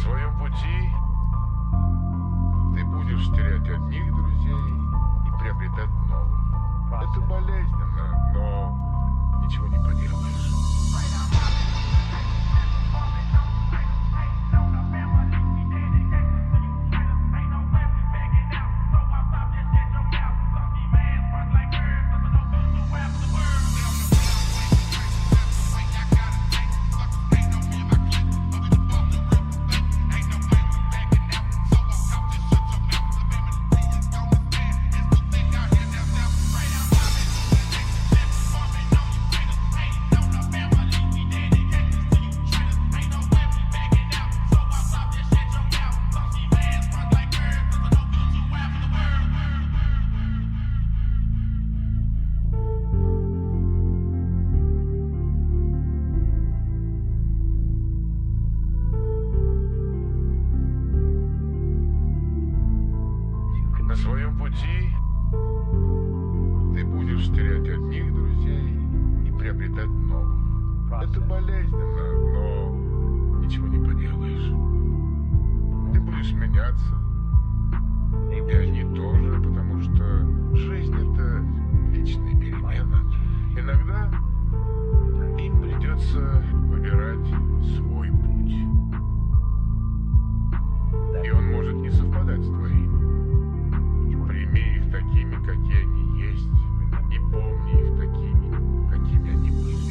своем пути ты будешь терять одних друзей и приобретать новых. Это болезненно, но ничего не поделаешь. На своем пути ты будешь терять одних друзей и приобретать новых. Это болезненно, но ничего не поделаешь. Ты будешь меняться, и они тоже, потому что жизнь — это вечная перемена. Иногда им придется выбирать свой путь, и он может не совпадать с твоим. Прими их такими, какие они есть, и помни их такими, какими они были.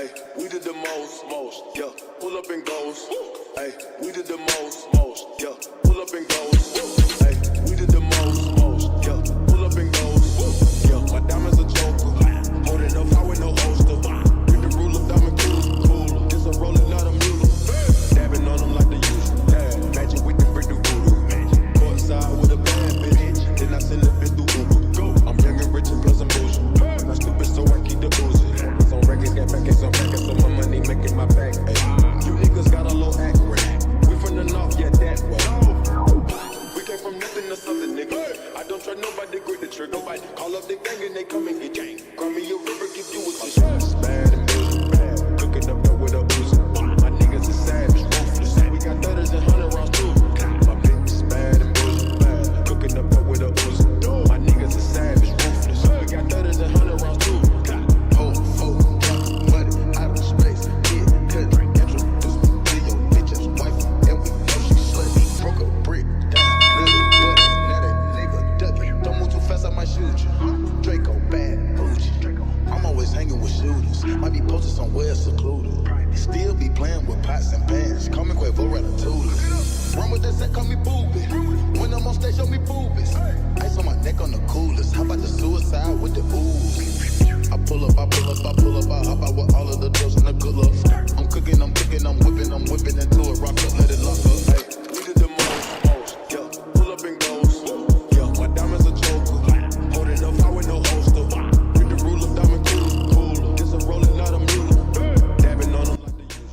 Hey, we did the most, yeah. Pull up and goes. Hey, we did the most, yeah. Pull up and goes. Hey, we did the most, yeah. Pull up and goes. Yeah, my diamonds a joker. Holding up high with no holster. Bring the rule of diamond cool. This a rolling, not a mule. Dabbing on them like the usual. Yeah, magic with the brick do voodoo. Courtside with a bad bitch. Then I send the bitch through Uber. I'm young and rich and plus I'm bougie. I'm stupid, so I keep the boozy. Some records got packets, some packets, so my money making my back. Ay. You niggas got a low act rate. We from the north, yeah, that way. We came from nothing to something, nigga. I don't trust nobody, grip the trigger. Call up the gang and they come and get gang. Call me a river, give you a tissue. Bad and bullshit, bad. Cooking up with a Uzi. My niggas is savage, ruthless. We got 30s and 100 rounds too. My bitch bad and bullshit, bad. Cooking up with a Uzi. My niggas is savage, ruthless. We got 30s and 100 rounds too. Might be posted somewhere secluded. Still be playing with pots and pans. Call me Quavo Ratatouille. Run with this and call me booby. When I'm on stage, show me boobies. Ice on my neck on the coolest. How about the suicide with the ooze? I pull up, I hop out with all of the drugs and the good love. I'm cooking, I'm whipping into a rock up, let it lock up. Hey, we did the most, yeah. Pull up and goes, yeah. My diamonds a joker. Holding up high with no holster. Bring the rule of diamond cool. This a rolling, not a mule. Dabbing on them like the usual.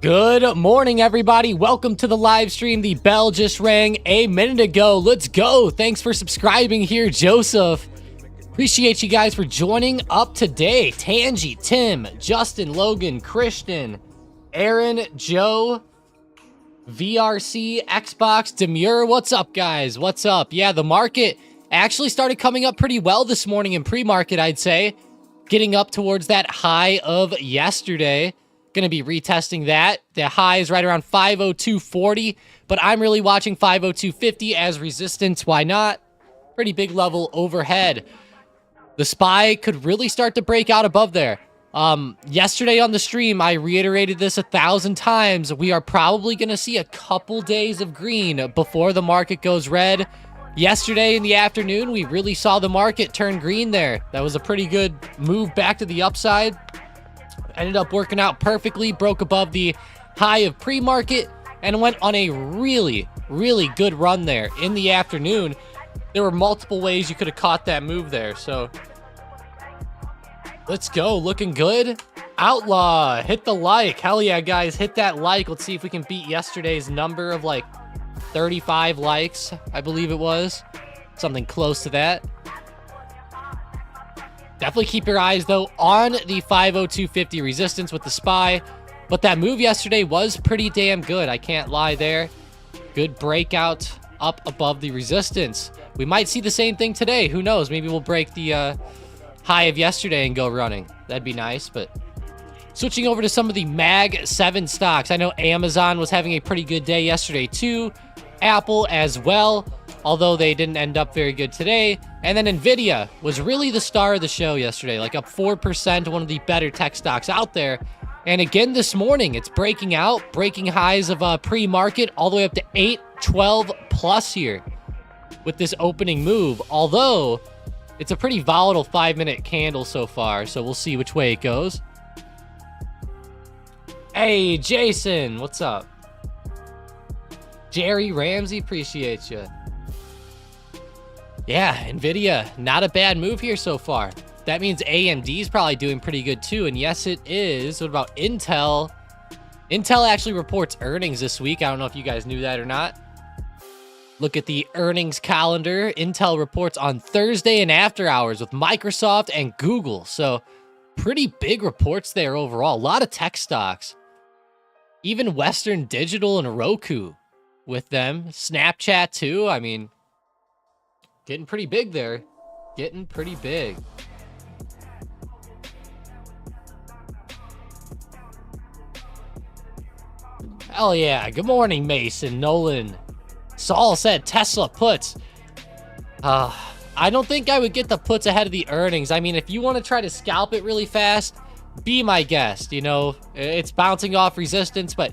Good morning, everybody. Welcome to the live stream. The bell just rang a minute ago. Let's go. Thanks for subscribing here, Joseph. Appreciate you guys for joining up today. Tangi, Tim, Justin, Logan, Christian, Aaron, Joe, VRC, Xbox, Demure. What's up, guys? What's up? Yeah, the market actually started coming up pretty well this morning in pre-market, I'd say. Getting up towards that high of yesterday. Going to be retesting that. The high is right around 502.40, but I'm really watching 502.50 as resistance. Why not? Pretty big level overhead. The SPY could really start to break out above there. Yesterday on the stream, I reiterated this 1,000 times. We are probably going to see a couple days of green before the market goes red. Yesterday in the afternoon, we really saw the market turn green there. That was a pretty good move back to the upside. Ended up working out perfectly, broke above the high of pre-market, and went on a really, really good run there in the afternoon. There were multiple ways you could have caught that move there, so let's go. Looking good. Outlaw, hit the like. Hell yeah, guys, hit that like. Let's see if we can beat yesterday's number of like 35 likes, I believe it was. Something close to that. Definitely keep your eyes, though, on the 502.50 resistance with the SPY. But that move yesterday was pretty damn good. I can't lie there. Good breakout up above the resistance. We might see the same thing today. Who knows? Maybe we'll break the high of yesterday and go running. That'd be nice. But switching over to some of the Mag 7 stocks. I know Amazon was having a pretty good day yesterday, too. Apple as well, although they didn't end up very good today. And then Nvidia was really the star of the show yesterday, like up 4%, one of the better tech stocks out there. And again this morning, it's breaking out, breaking highs of pre-market all the way up to 812 plus here with this opening move. Although it's a pretty volatile 5-minute candle so far, so we'll see which way it goes. Hey, Jason, what's up? Jerry Ramsey, appreciate you. Yeah, Nvidia, not a bad move here so far. That means AMD is probably doing pretty good too, and yes, it is. What about Intel? Intel actually reports earnings this week. I don't know if you guys knew that or not. Look at the earnings calendar. Intel reports on Thursday and after hours with Microsoft and Google. So pretty big reports there overall. A lot of tech stocks. Even Western Digital and Roku with them. Snapchat too. I mean, getting pretty big there. Getting pretty big. Hell yeah. Good morning, Mason, Nolan. Saul said Tesla puts. I don't think I would get the puts ahead of the earnings. I mean, if you want to try to scalp it really fast, be my guest. You know, it's bouncing off resistance, but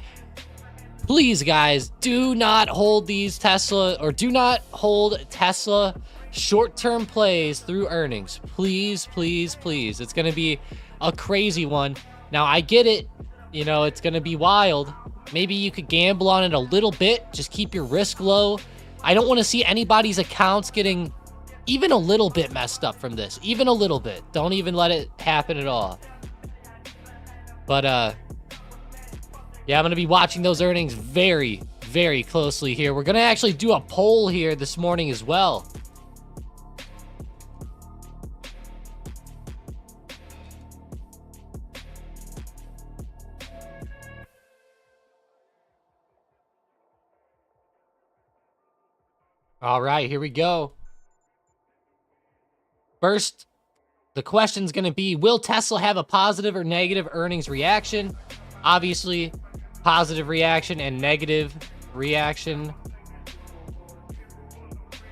please, guys, do not hold these Tesla, or do not hold Tesla short-term plays through earnings. Please, please, please. It's going to be a crazy one. Now, I get it. You know, it's going to be wild. Maybe you could gamble on it a little bit. Just keep your risk low. I don't want to see anybody's accounts getting even a little bit messed up from this. Even a little bit. Don't even let it happen at all. But, yeah, I'm going to be watching those earnings very, very closely here. We're going to actually do a poll here this morning as well. All right, here we go. First, the question's going to be, will Tesla have a positive or negative earnings reaction? Obviously, positive reaction and negative reaction.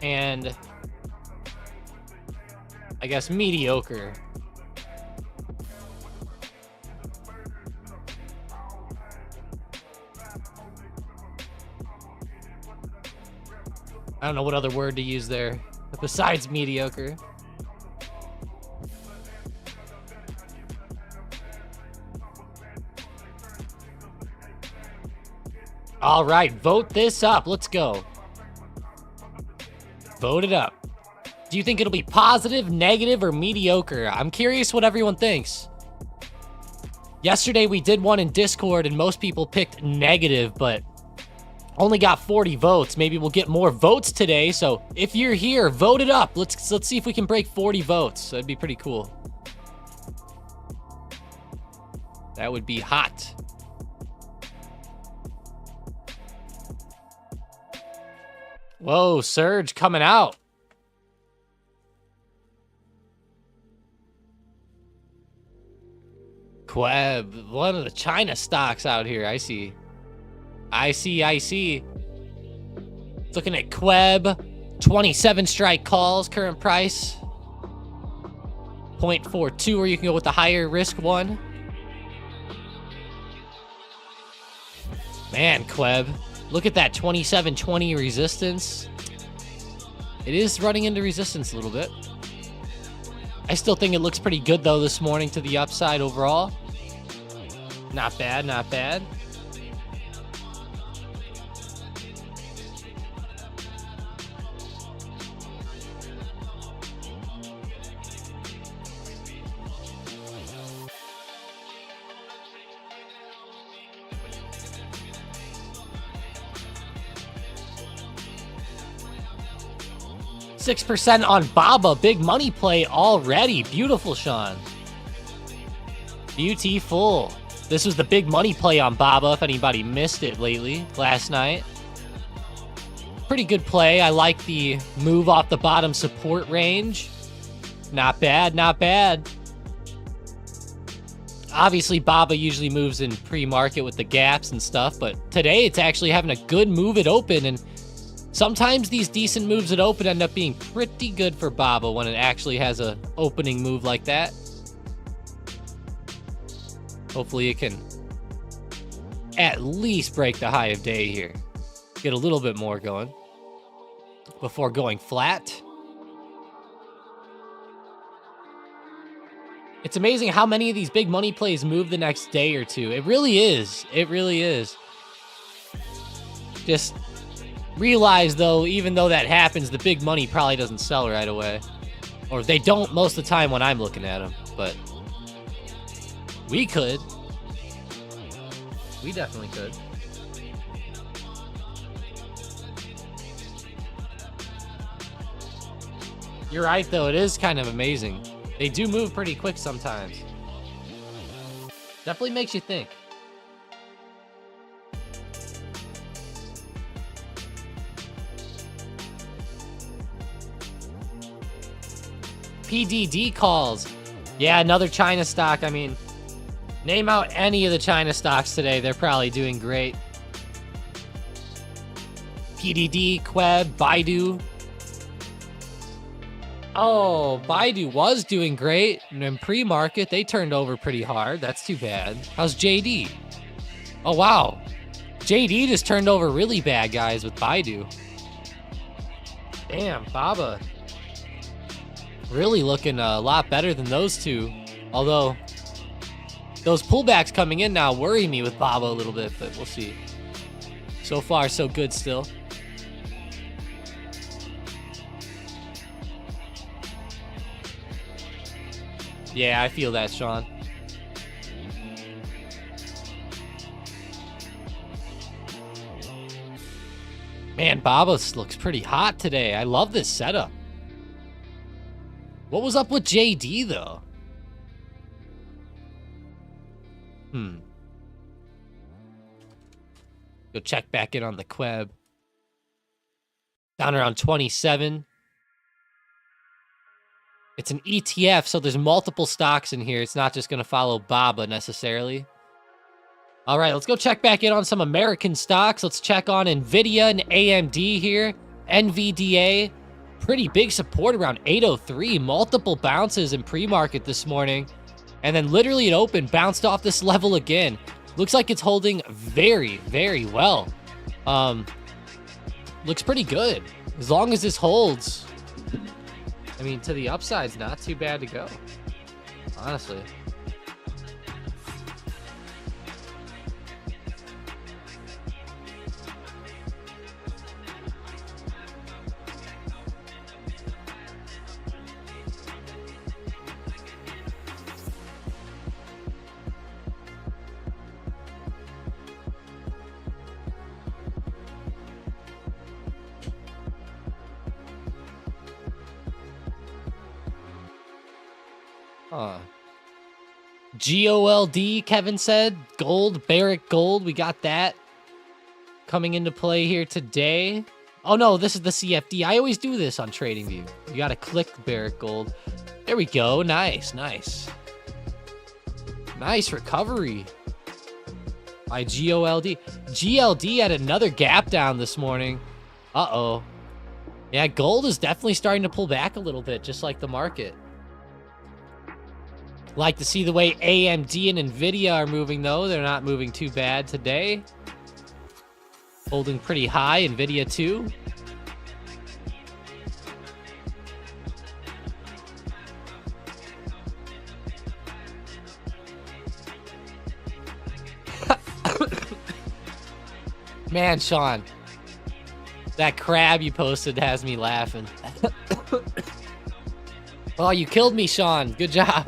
And I guess mediocre. I don't know what other word to use there besides mediocre. All right, vote this up. Let's go. Vote it up. Do you think it'll be positive, negative, or mediocre? I'm curious what everyone thinks. Yesterday we did one in Discord and most people picked negative, but only got 40 votes. Maybe we'll get more votes today. So if you're here, vote it up. Let's see if we can break 40 votes. That'd be pretty cool. That would be hot. Whoa, surge coming out. Queb, one of the China stocks out here. I see. Looking at Queb, 27 strike calls, current price. 0.42, or you can go with the higher risk one. Man, Queb, look at that 2720 resistance. It is running into resistance a little bit. I still think it looks pretty good, though, this morning to the upside overall. Not bad, not bad. 6% on Baba. Big money play already. Beautiful, Sean. Beautiful. This was the big money play on Baba, if anybody missed it lately, last night. Pretty good play. I like the move off the bottom support range. Not bad, not bad. Obviously, Baba usually moves in pre-market with the gaps and stuff, but today it's actually having a good move at open, and sometimes these decent moves at open end up being pretty good for Baba when it actually has a opening move like that. Hopefully it can at least break the high of day here. Get a little bit more going before going flat. It's amazing how many of these big money plays move the next day or two. It really is. It really is. Just realize, though, even though that happens, the big money probably doesn't sell right away. Or they don't most of the time when I'm looking at them. But we could. We definitely could. You're right, though. It is kind of amazing. They do move pretty quick sometimes. Definitely makes you think. PDD calls. Yeah, another China stock. I mean, name out any of the China stocks today. They're probably doing great. PDD, Queb, Baidu. Oh, Baidu was doing great. And in pre-market, they turned over pretty hard. That's too bad. How's JD? Oh, wow. JD just turned over really bad, guys, with Baidu. Damn, Baba. Really looking a lot better than those two. Although, those pullbacks coming in now worry me with Baba a little bit, but we'll see. So far, so good still. Yeah, I feel that, Sean. Man, Babas looks pretty hot today. I love this setup. What was up with JD, though? Go check back in on the Queb. Down around 27. It's an ETF, so there's multiple stocks in here. It's not just going to follow Baba necessarily. All right, let's go check back in on some American stocks. Let's check on Nvidia and AMD here. NVDA, pretty big support around 803. Multiple bounces in pre-market this morning. And then literally it opened, bounced off this level again. Looks like it's holding very, very well. Looks pretty good. As long as this holds, I mean, to the upside's not too bad to go, honestly. GOLD, Kevin said. Gold, Barrick Gold. We got that coming into play here today. Oh, no, this is the CFD. I always do this on TradingView. You got to click Barrick Gold. There we go. Nice, nice. Nice recovery by GOLD. GLD had another gap down this morning. Uh-oh. Yeah, gold is definitely starting to pull back a little bit, just like the market. Like to see the way AMD and Nvidia are moving, though. They're not moving too bad today. Holding pretty high, Nvidia too. Man, Sean, that crab you posted has me laughing. Oh, you killed me, Sean. Good job.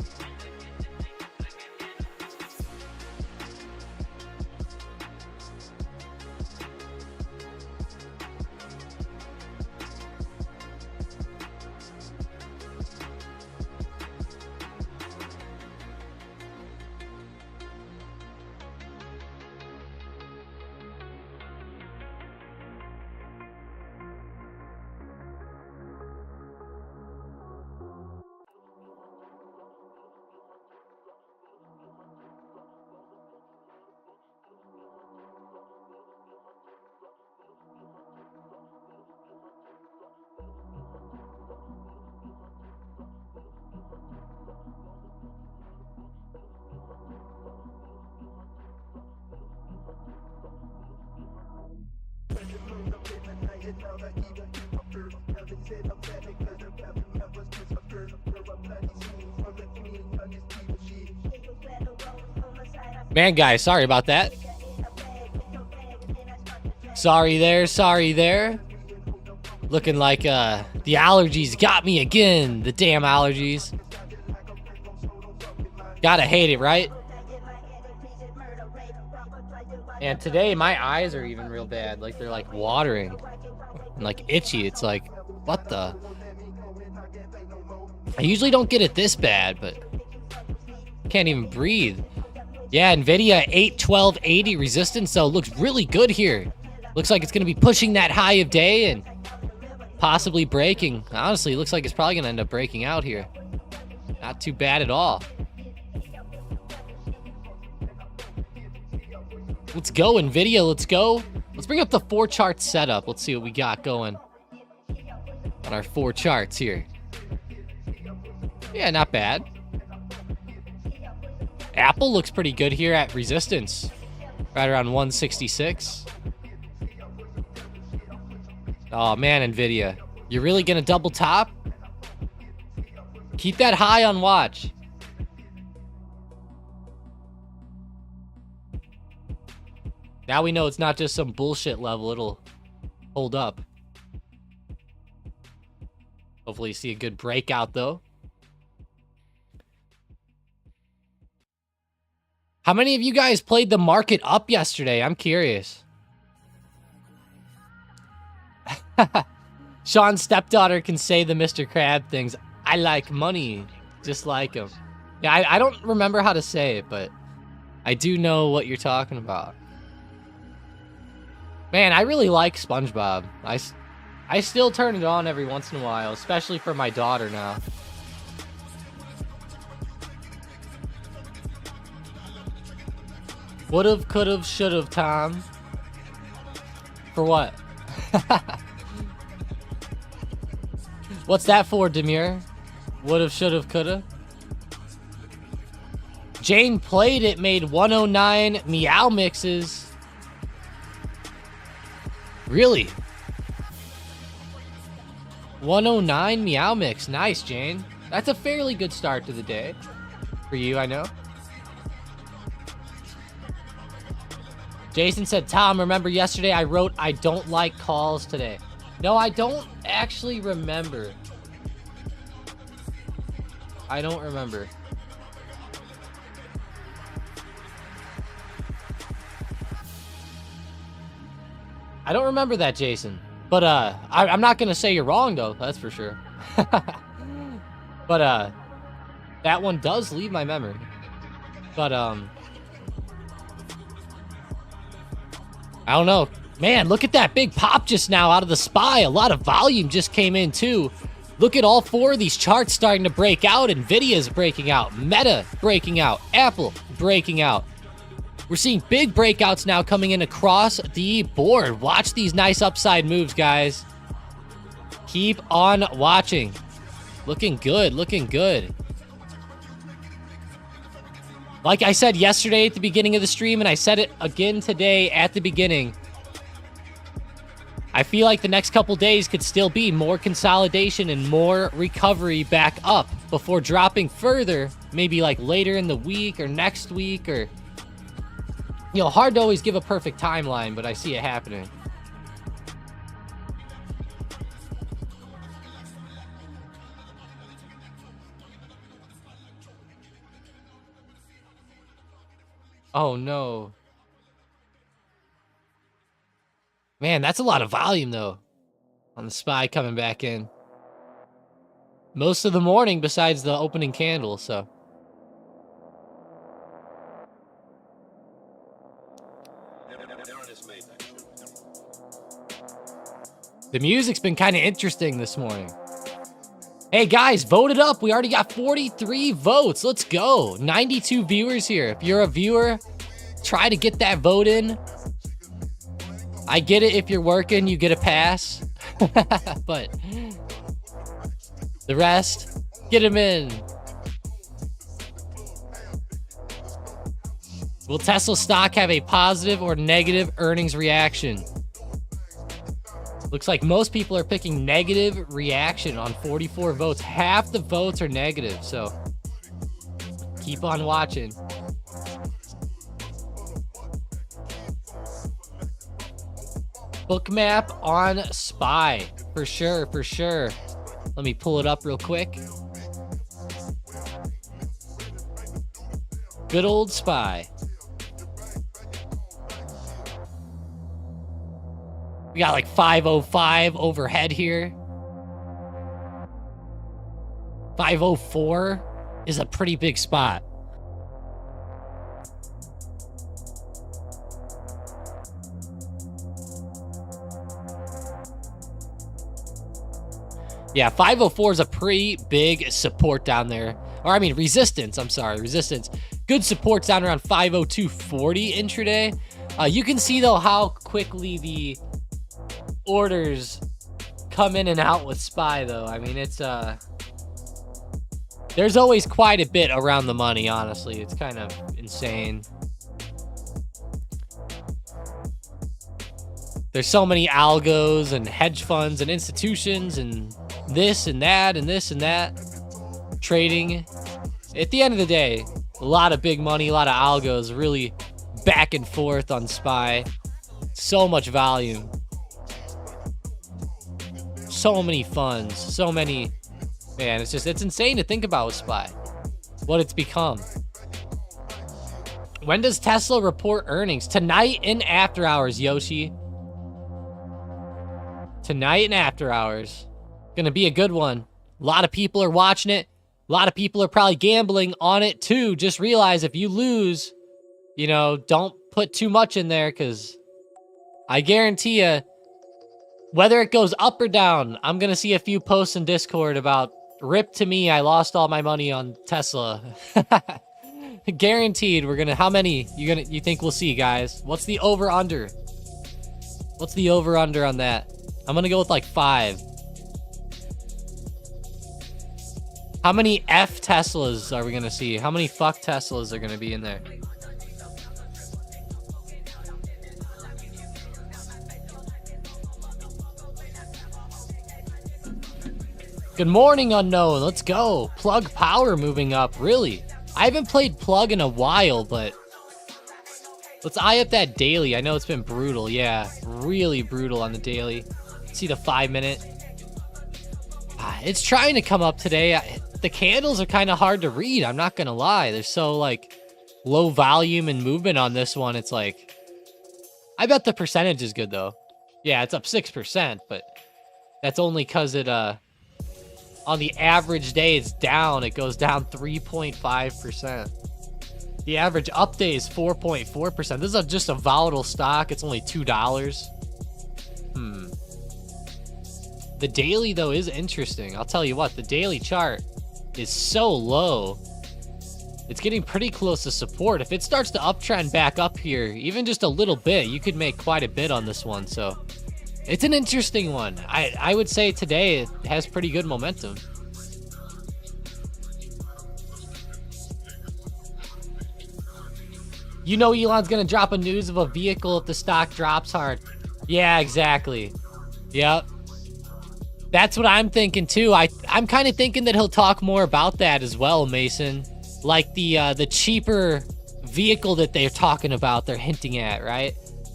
Man, guys, sorry about that. Sorry there. Looking like the allergies got me again. The damn allergies. Gotta hate it, right? And today my eyes are even real bad. Like they're like watering and like itchy. It's like, what the? I usually don't get it this bad, but can't even breathe. Yeah, Nvidia 81280 resistance, though, looks really good here. Looks like it's going to be pushing that high of day and possibly breaking. Honestly, it looks like it's probably going to end up breaking out here. Not too bad at all. Let's go, Nvidia. Let's go. Let's bring up the 4-chart setup. Let's see what we got going on our 4 charts here. Yeah, not bad. Apple looks pretty good here at resistance. Right around 166. Oh, man, Nvidia. You're really going to double top? Keep that high on watch. Now we know it's not just some bullshit level. It'll hold up. Hopefully you see a good breakout, though. How many of you guys played the market up yesterday? I'm curious. Sean's stepdaughter can say the Mr. Crab things. I like money, just like him. Yeah, I don't remember how to say it, but I do know what you're talking about. Man, I really like SpongeBob. I still turn it on every once in a while, especially for my daughter now. Would've, could've, should've, Tom. For what? What's that for, Demir? Would've, should've, could've? Jane played it, made 109 meow mixes. Really? 109 meow mix. Nice, Jane. That's a fairly good start to the day. For you, I know. Jason said, Tom, remember yesterday I wrote I don't like calls today. No, I don't actually remember. I don't remember. I don't remember that, Jason. But I'm not gonna say you're wrong though, that's for sure. But that one does leave my memory. But I don't know. Man, look at that big pop just now out of the SPY. A lot of volume just came in too. Look at all four of these charts starting to break out. Nvidia's breaking out. Meta breaking out. Apple breaking out. We're seeing big breakouts now coming in across the board. Watch these nice upside moves, guys. Keep on watching. Looking good, looking good. Like I said yesterday at the beginning of the stream, and I said it again today at the beginning, I feel like the next couple days could still be more consolidation and more recovery back up before dropping further, maybe like later in the week or next week, or, you know, hard to always give a perfect timeline, but I see it happening. Oh no. Man, that's a lot of volume though on the SPY coming back in. Most of the morning besides the opening candle, so. The music's been kind of interesting this morning. Hey guys, vote it up. We already got 43 votes. Let's go. 92 viewers here. If you're a viewer, try to get that vote in. I get it. If you're working, you get a pass. But the rest, get them in. Will Tesla stock have a positive or negative earnings reaction? Looks like most people are picking negative reaction on 44 votes. Half the votes are negative, so keep on watching. Bookmap on SPY. For sure, for sure. Let me pull it up real quick. Good old SPY. We got like 505 overhead here. 504 is a pretty big spot. Yeah, 504 is a pretty big support down there. Or I mean resistance, I'm sorry, resistance. Good supports down around 502.40 intraday. You can see though how quickly the orders come in and out with SPY though. I mean, it's There's always quite a bit around the money, honestly. It's kind of insane. There's so many algos and hedge funds and institutions and this and that and this and that. Trading. At the end of the day, a lot of big money, a lot of algos, really back and forth on SPY. So much volume. So many funds. So many. Man, it's insane to think about with SPY. What it's become. When does Tesla report earnings? Tonight and after hours, Yoshi. Tonight and after hours. Gonna be a good one. A lot of people are watching it. A lot of people are probably gambling on it too. Just realize if you lose, you know, don't put too much in there, because I guarantee you, whether it goes up or down, I'm gonna see a few posts in Discord about rip to me, I lost all my money on Tesla. Guaranteed. We're gonna, how many you think we'll see, guys? What's the over under? What's the over under on that? I'm gonna go with like 5. How many F Teslas are we gonna see? How many fuck Teslas are gonna be in there? Good morning, Unknown. Let's go. Plug Power moving up. Really? I haven't played Plug in a while, but let's eye up that daily. I know it's been brutal. Yeah, really brutal on the daily. See the 5-minute. It's trying to come up today. The candles are kind of hard to read. I'm not going to lie. They're so like low volume and movement on this one. It's like, I bet the percentage is good though. Yeah, it's up 6%, but that's only because it, on the average day, it's down. It goes down 3.5%. The average up day is 4.4%. This is just a volatile stock. It's only $2. The daily, though, is interesting. I'll tell you what, the daily chart is so low. It's getting pretty close to support. If it starts to uptrend back up here, even just a little bit, you could make quite a bit on this one. So it's an interesting one. I would say today it has pretty good momentum. You know Elon's gonna drop a news of a vehicle if the stock drops hard. Yeah, exactly. Yep. That's what I'm thinking too. I'm kind of thinking that he'll talk more about that as well, Mason. Like the cheaper vehicle that they're talking about, they're hinting at, right?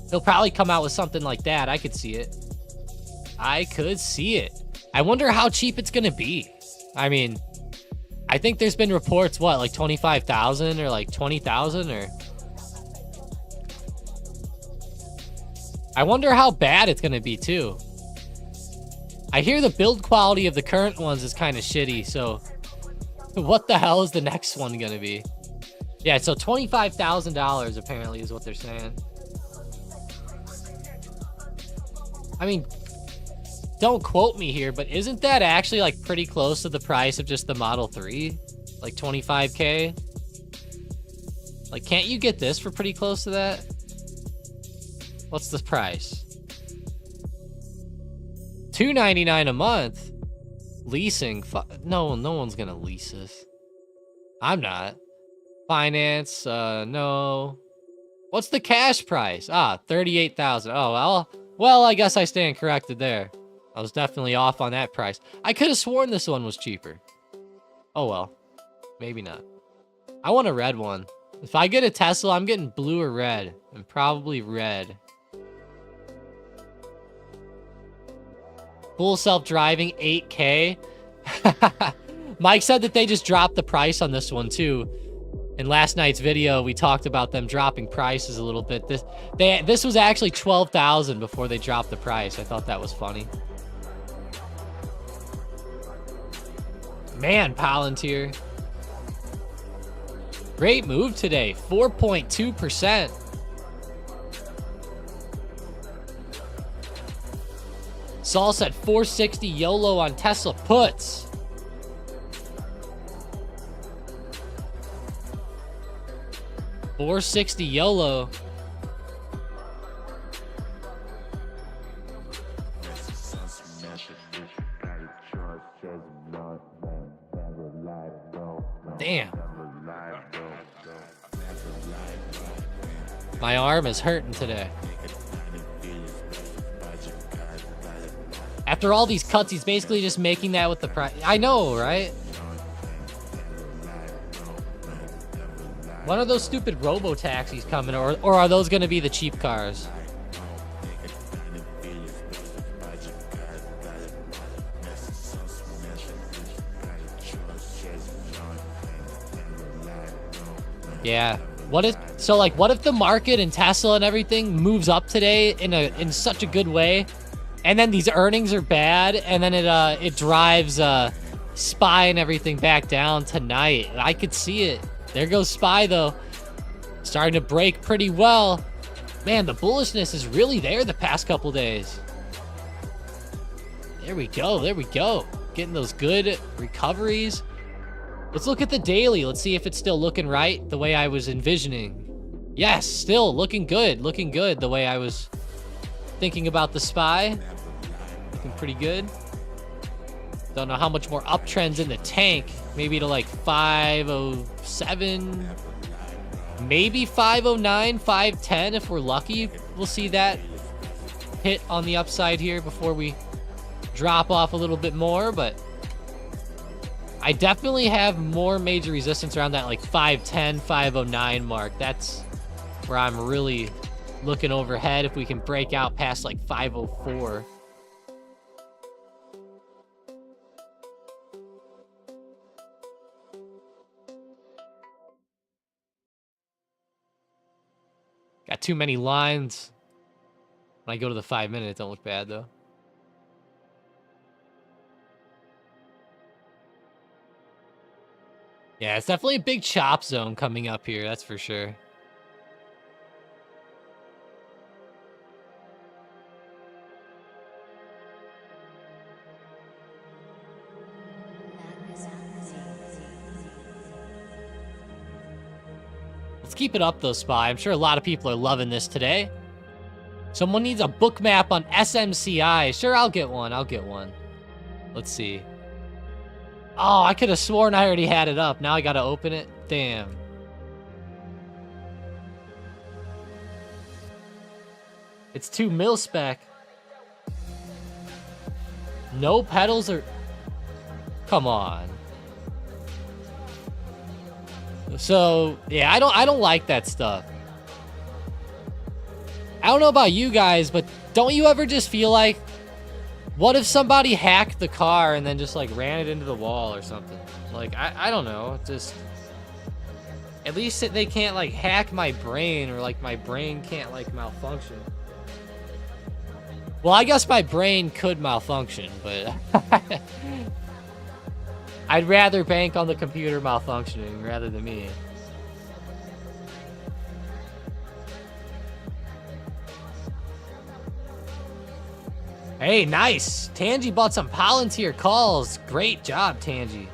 He'll probably come out with something like that. I could see it. I could see it. I wonder how cheap it's gonna be. I mean, I think there's been reports, what, like 25,000 or like 20,000 or... I wonder how bad it's gonna be too. I hear the build quality of the current ones is kind of shitty, so what the hell is the next one gonna be? Yeah, so $25,000 apparently is what they're saying. I mean, don't quote me here, but isn't that actually like pretty close to the price of just the Model 3? Like 25K? Like, can't you get this for pretty close to that? What's the price? $299 a month. Leasing. No one's gonna lease this. I'm not. Finance. No. What's the cash price? Ah, $38,000. Oh, well, I guess I stand corrected there. I was definitely off on that price. I could have sworn this one was cheaper. Oh well. Maybe not. I want a red one. If I get a Tesla, I'm getting blue or red. And probably red. Full self-driving, 8K. Mike said that they just dropped the price on this one too. In last night's video, we talked about them dropping prices a little bit. This was actually $12,000 before they dropped the price. I thought that was funny. Man, Palantir. Great move today, 4.2%. Saul said 460 YOLO on Tesla puts. $460 YOLO. My arm is hurting today. After all these cuts, he's basically just making that with the price. I know, right? When are those stupid robo-taxis coming, or are those going to be the cheap cars? Yeah. What if the market and Tesla and everything moves up today in such a good way, and then these earnings are bad, and then it drives SPY and everything back down tonight? I could see it. There goes SPY though. Starting to break pretty well. Man, the bullishness is really there the past couple days. There we go. There we go. Getting those good recoveries. Let's look at the daily. Let's see if it's still looking right the way I was envisioning. Yes, still looking good. Looking good the way I was thinking about the SPY. Looking pretty good. Don't know how much more uptrends in the tank. Maybe to like 507. Maybe 509, 510 if we're lucky. We'll see that hit on the upside here before we drop off a little bit more, but I definitely have more major resistance around that like 510, 509 mark. That's where I'm really looking overhead if we can break out past like 504. Got too many lines. When I go to the 5 minutes, don't look bad though. Yeah, it's definitely a big chop zone coming up here, that's for sure. Let's keep it up though, SPY. I'm sure a lot of people are loving this today. Someone needs a book map on SMCI. Sure, I'll get one. I'll get one. Let's see. Oh, I could have sworn I already had it up. Now I gotta open it. Damn. It's 2 mil spec. No pedals or... Come on. So, yeah, I don't like that stuff. I don't know about you guys, but don't you ever just feel like, what if somebody hacked the car and then just like ran it into the wall or something? Like, I don't know, just at least they can't like hack my brain, or like my brain can't like malfunction. Well, I guess my brain could malfunction, but I'd rather bank on the computer malfunctioning rather than me. Hey, nice. Tangy bought some Palantir calls. Great job, Tangy.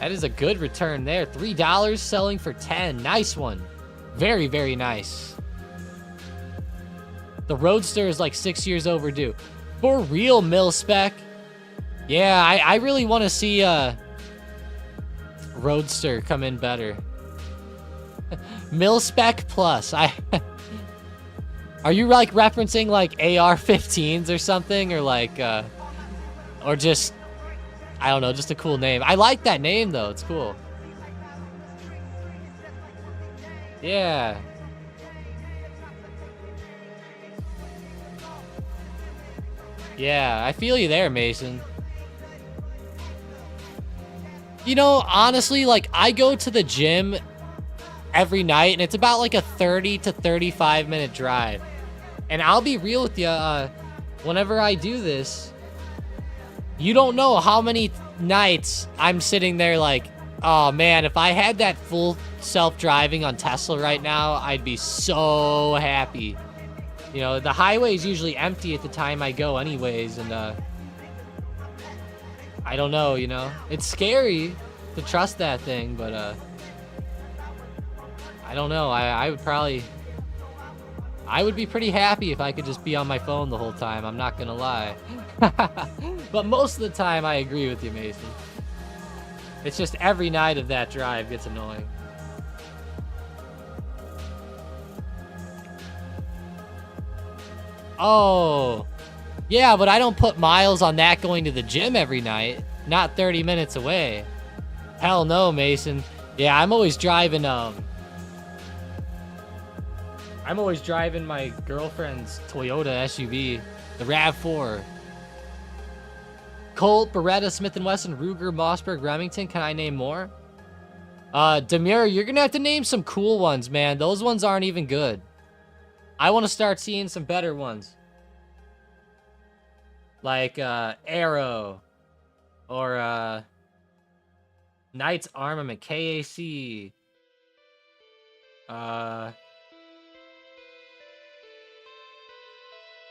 That is a good return there. $3 selling for 10. Nice one. Very, very nice. The Roadster is like 6 years overdue. For real, mil spec. Yeah, I really want to see Roadster come in better. Mil spec plus. Are you like referencing like AR-15s or something, or like or just, I don't know, just a cool name? I like that name though. It's cool. Yeah. Yeah, I feel you there, Mason. You know, honestly, like, I go to the gym every night, and it's about like a 30 to 35 minute drive. And I'll be real with you, whenever I do this, you don't know how many nights I'm sitting there like, oh man, if I had that full self-driving on Tesla right now, I'd be so happy. You know, the highway is usually empty at the time I go anyways, and I don't know, you know, it's scary to trust that thing, but I don't know. I would be pretty happy if I could just be on my phone the whole time. I'm not gonna lie. But most of the time, I agree with you, Mason. It's just every night of that drive gets annoying. Oh. Yeah, but I don't put miles on that going to the gym every night. Not 30 minutes away. Hell no, Mason. Yeah, I'm always driving my girlfriend's Toyota SUV, the RAV4. Colt, Beretta, Smith & Wesson, Ruger, Mossberg, Remington. Can I name more? Demir, you're gonna have to name some cool ones, man. Those ones aren't even good. I want to start seeing some better ones. Like, Arrow. Or, Knights Armament, KAC.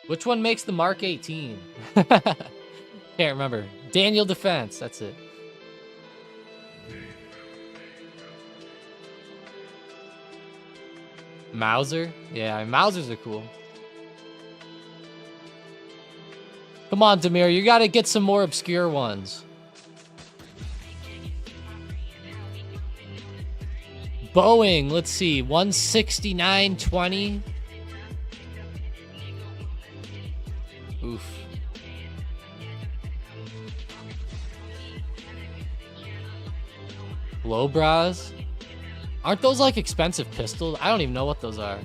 Which one makes the Mark 18? Can't remember. Daniel Defense, that's it. Mauser? Yeah, Mausers are cool. Come on, Demir, you gotta get some more obscure ones. Boeing, let's see, 169.20. Oof. Low bras? Aren't those like expensive pistols? I don't even know what those are.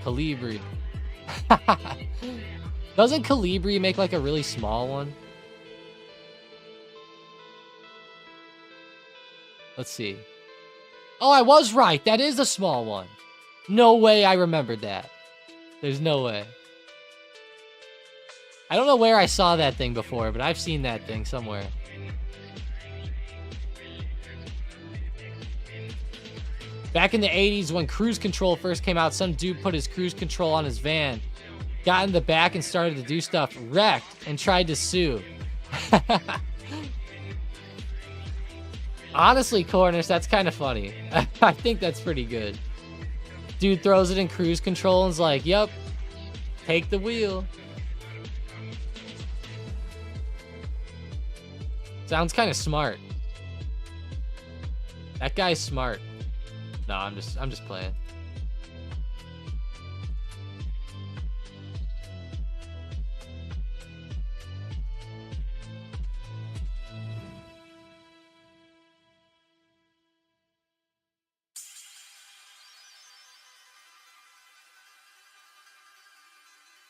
Calibri. Doesn't Calibri make like a really small one? Let's see. Oh, I was right. That is a small one. No way I remembered that. There's no way. I don't know where I saw that thing before, but I've seen that thing somewhere. Back in the 80s when cruise control first came out, some dude put his cruise control on his van, got in the back and started to do stuff, wrecked, and tried to sue. Honestly, Cornish, that's kind of funny. I think that's pretty good. Dude throws it in cruise control and's like, yep, take the wheel. Sounds kind of smart. That guy's smart. No, I'm just playing.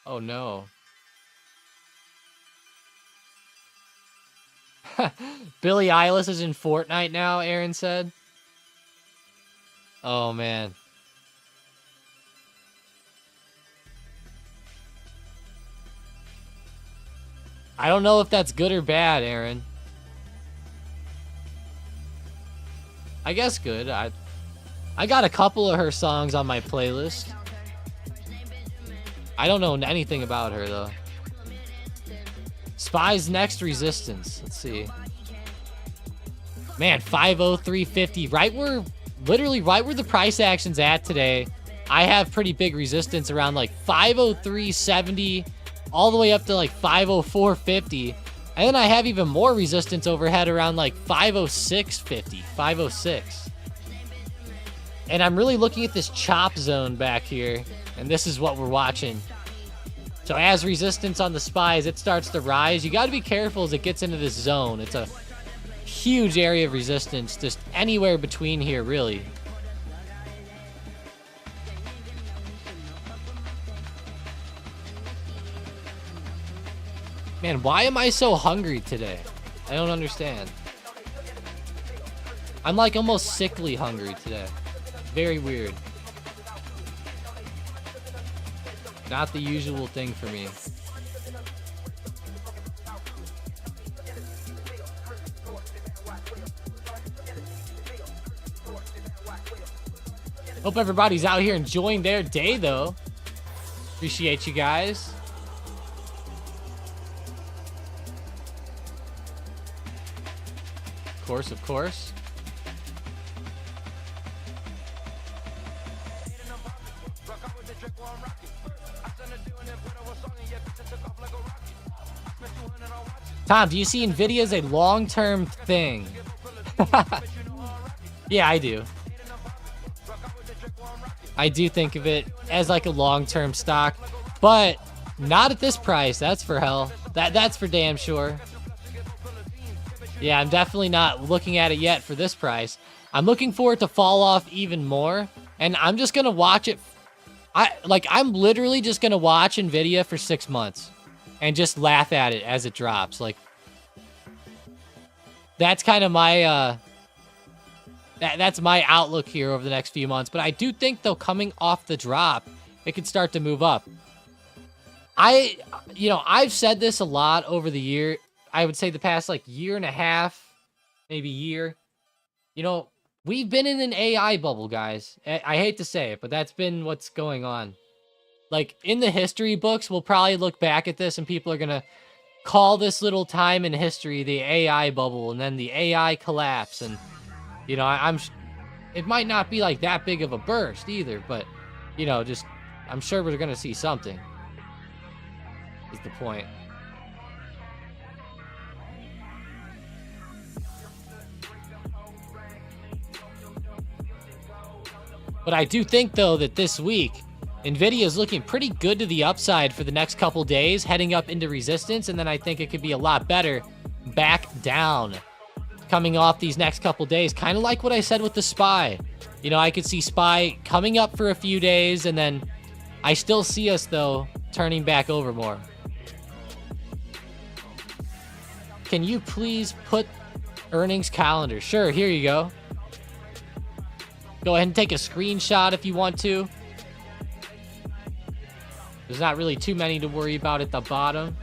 Oh no. Billie Eilish is in Fortnite now, Aaron said. Oh, man. I don't know if that's good or bad, Aaron. I guess good. I got a couple of her songs on my playlist. I don't know anything about her, though. Spy's next resistance. Let's see. Man, 503.50. Literally right where the price action's at today. I have pretty big resistance around like 503.70 all the way up to like 504.50. And then I have even more resistance overhead around like 506.50, 506. And I'm really looking at this chop zone back here. And this is what we're watching. So as resistance on the SPY, it starts to rise, you got to be careful as it gets into this zone. It's a huge area of resistance, just anywhere between here, really. Man, why am I so hungry today? I don't understand. I'm like almost sickly hungry today. Very weird. Not the usual thing for me. Hope everybody's out here enjoying their day, though. Appreciate you guys. Of course, of course. Tom, do you see Nvidia as a long-term thing? Yeah, I do. I do think of it as like a long-term stock. But not at this price, that's for hell. That's for damn sure. Yeah, I'm definitely not looking at it yet for this price. I'm looking for it to fall off even more, and I'm just gonna watch it. I'm literally just gonna watch Nvidia for 6 months and just laugh at it as it drops. Like, that's kind of my that's my outlook here over the next few months. But I do think, though, coming off the drop, it could start to move up. I've said this a lot over the year. I would say the past, like, year and a half, maybe year. You know, we've been in an AI bubble, guys. I hate to say it, but that's been what's going on. Like, in the history books, we'll probably look back at this and people are going to call this little time in history the AI bubble and then the AI collapse. And, you know, it might not be like that big of a burst either, but, you know, just, I'm sure we're going to see something, is the point. But I do think, though, that this week, Nvidia is looking pretty good to the upside for the next couple days, heading up into resistance, and then I think it could be a lot better back down coming off these next couple days. Kind of like what I said with the SPY. You know, I could see SPY coming up for a few days, and then I still see us, though, turning back over more. Can you please put earnings calendar? Sure, here you go. Go ahead and take a screenshot if you want to. There's not really too many to worry about at the bottom.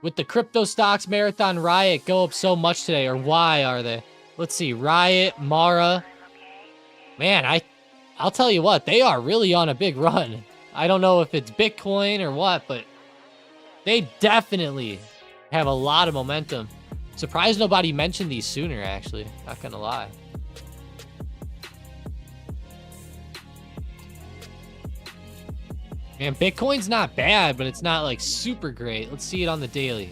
With the crypto stocks, Marathon, Riot go up so much today, or why are they? Let's see, Riot, Mara. Man, I'll tell you what, they are really on a big run. I don't know if it's Bitcoin or what, but they definitely have a lot of momentum. Surprised nobody mentioned these sooner, actually. Not gonna lie. Man, Bitcoin's not bad, but it's not, like, super great. Let's see it on the daily.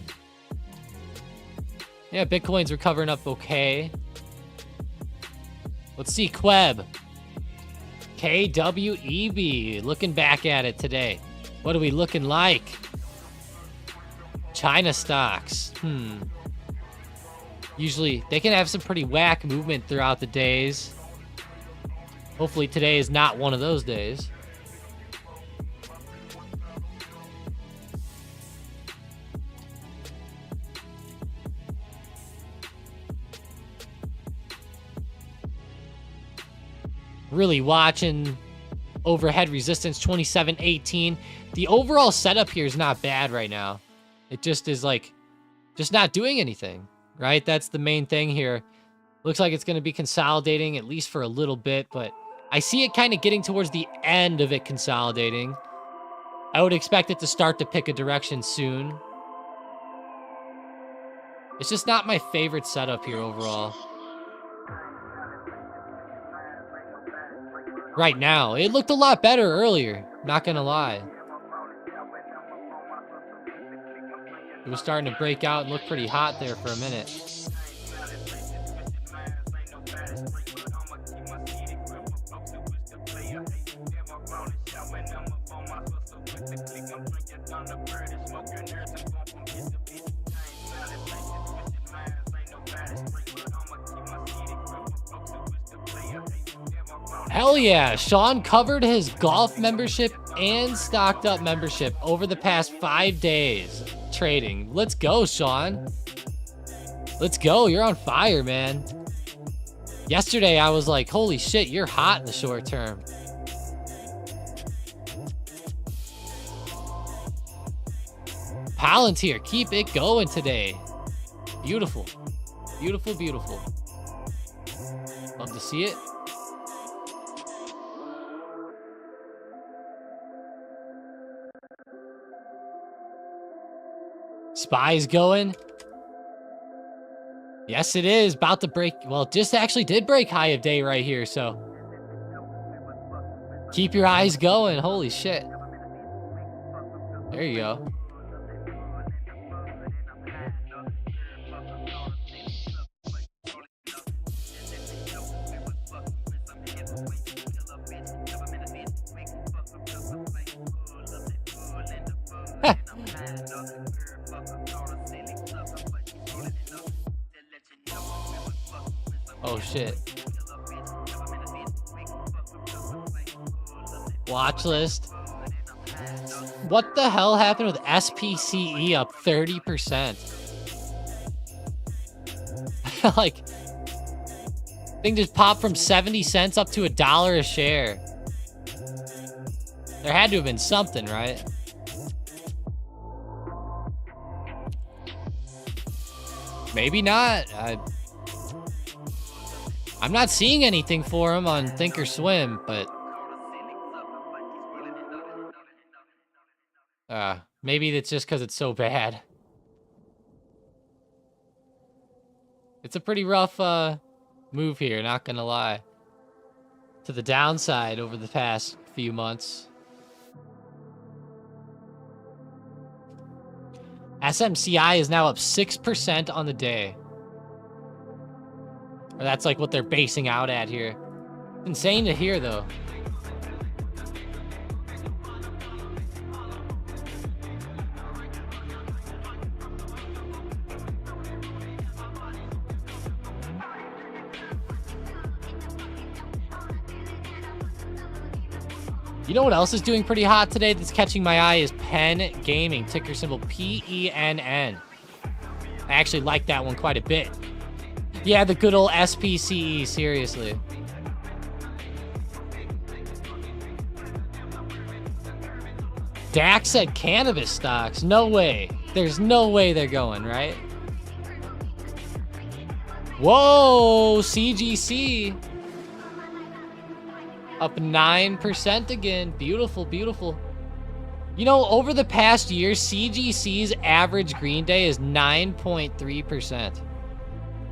Yeah, Bitcoin's recovering up okay. Let's see KWEB. KWEB. Looking back at it today. What are we looking like? China stocks. Usually, they can have some pretty whack movement throughout the days. Hopefully today is not one of those days. Really watching overhead resistance 27.18. The overall setup here is not bad right now. It just is like, just not doing anything, right? That's the main thing here. Looks like it's going to be consolidating at least for a little bit, but I see it kind of getting towards the end of it consolidating. I would expect it to start to pick a direction soon. It's just not my favorite setup here overall. Right now. It looked a lot better earlier, not gonna lie. It was starting to break out and look pretty hot there for a minute. Hell yeah, Sean covered his golf membership and StockedUp membership over the past 5 days trading. Let's go, Sean. Let's go, you're on fire, man. Yesterday, I was like, holy shit, you're hot in the short term. Palantir, keep it going today. Beautiful. Beautiful, beautiful. Love to see it. SPY's going. Yes, it is about to break. Well, it just actually did break high of day right here. So keep your eyes going. Holy shit. There you go. Oh shit. Watch list. What the hell happened with SPCE up 30%? Like, thing just popped from 70 cents up to $1 a share. There had to have been something, right? Maybe not. I'm not seeing anything for him on Thinkorswim, but maybe it's just because it's so bad. It's a pretty rough move here, not gonna lie. To the downside over the past few months. SMCI is now up 6% on the day. Or that's like what they're basing out at here. Insane to hear, though. You know what else is doing pretty hot today that's catching my eye is Penn Gaming, ticker symbol PENN. I actually like that one quite a bit. Yeah, the good old SPCE, seriously. Dak said cannabis stocks. No way. There's no way they're going, right? Whoa, CGC. Up 9% again. Beautiful, beautiful. You know, over the past year, CGC's average green day is 9.3%.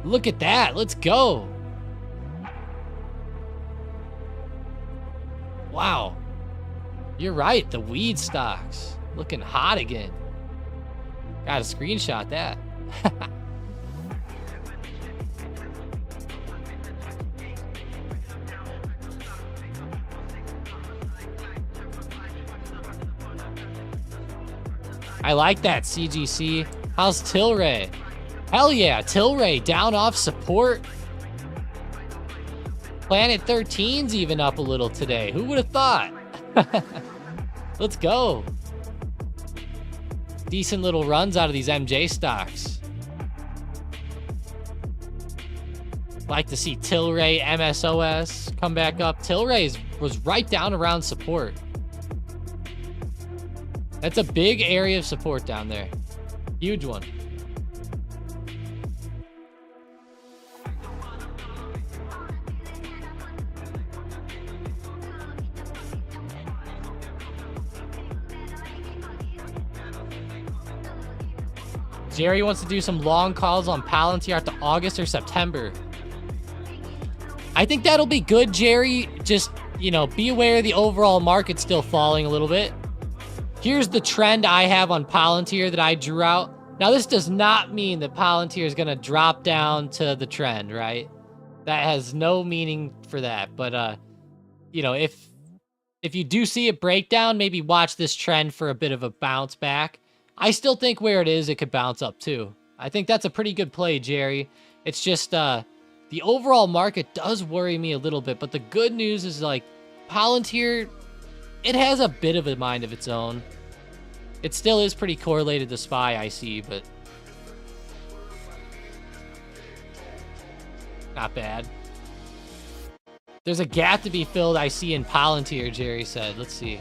Look at that. Let's go. Wow. You're right. The weed stocks looking hot again. Gotta screenshot that. I like that, CGC. How's Tilray? Hell yeah, Tilray down off support. Planet 13's even up a little today. Who would have thought? Let's go. Decent little runs out of these MJ stocks. Like to see Tilray, MSOS come back up. Tilray was right down around support. That's a big area of support down there. Huge one. Jerry wants to do some long calls on Palantir after August or September. I think that'll be good, Jerry. Just, you know, be aware the overall market's still falling a little bit. Here's the trend I have on Palantir that I drew out. Now, this does not mean that Palantir is going to drop down to the trend, right? That has no meaning for that. But, you know, if you do see a breakdown, maybe watch this trend for a bit of a bounce back. I still think where it is, it could bounce up too. I think that's a pretty good play, Jerry. It's just the overall market does worry me a little bit. But the good news is, like, Palantir, it has a bit of a mind of its own. It still is pretty correlated to SPY, I see, but not bad. There's a gap to be filled, I see, in Palantir, Jerry said. Let's see.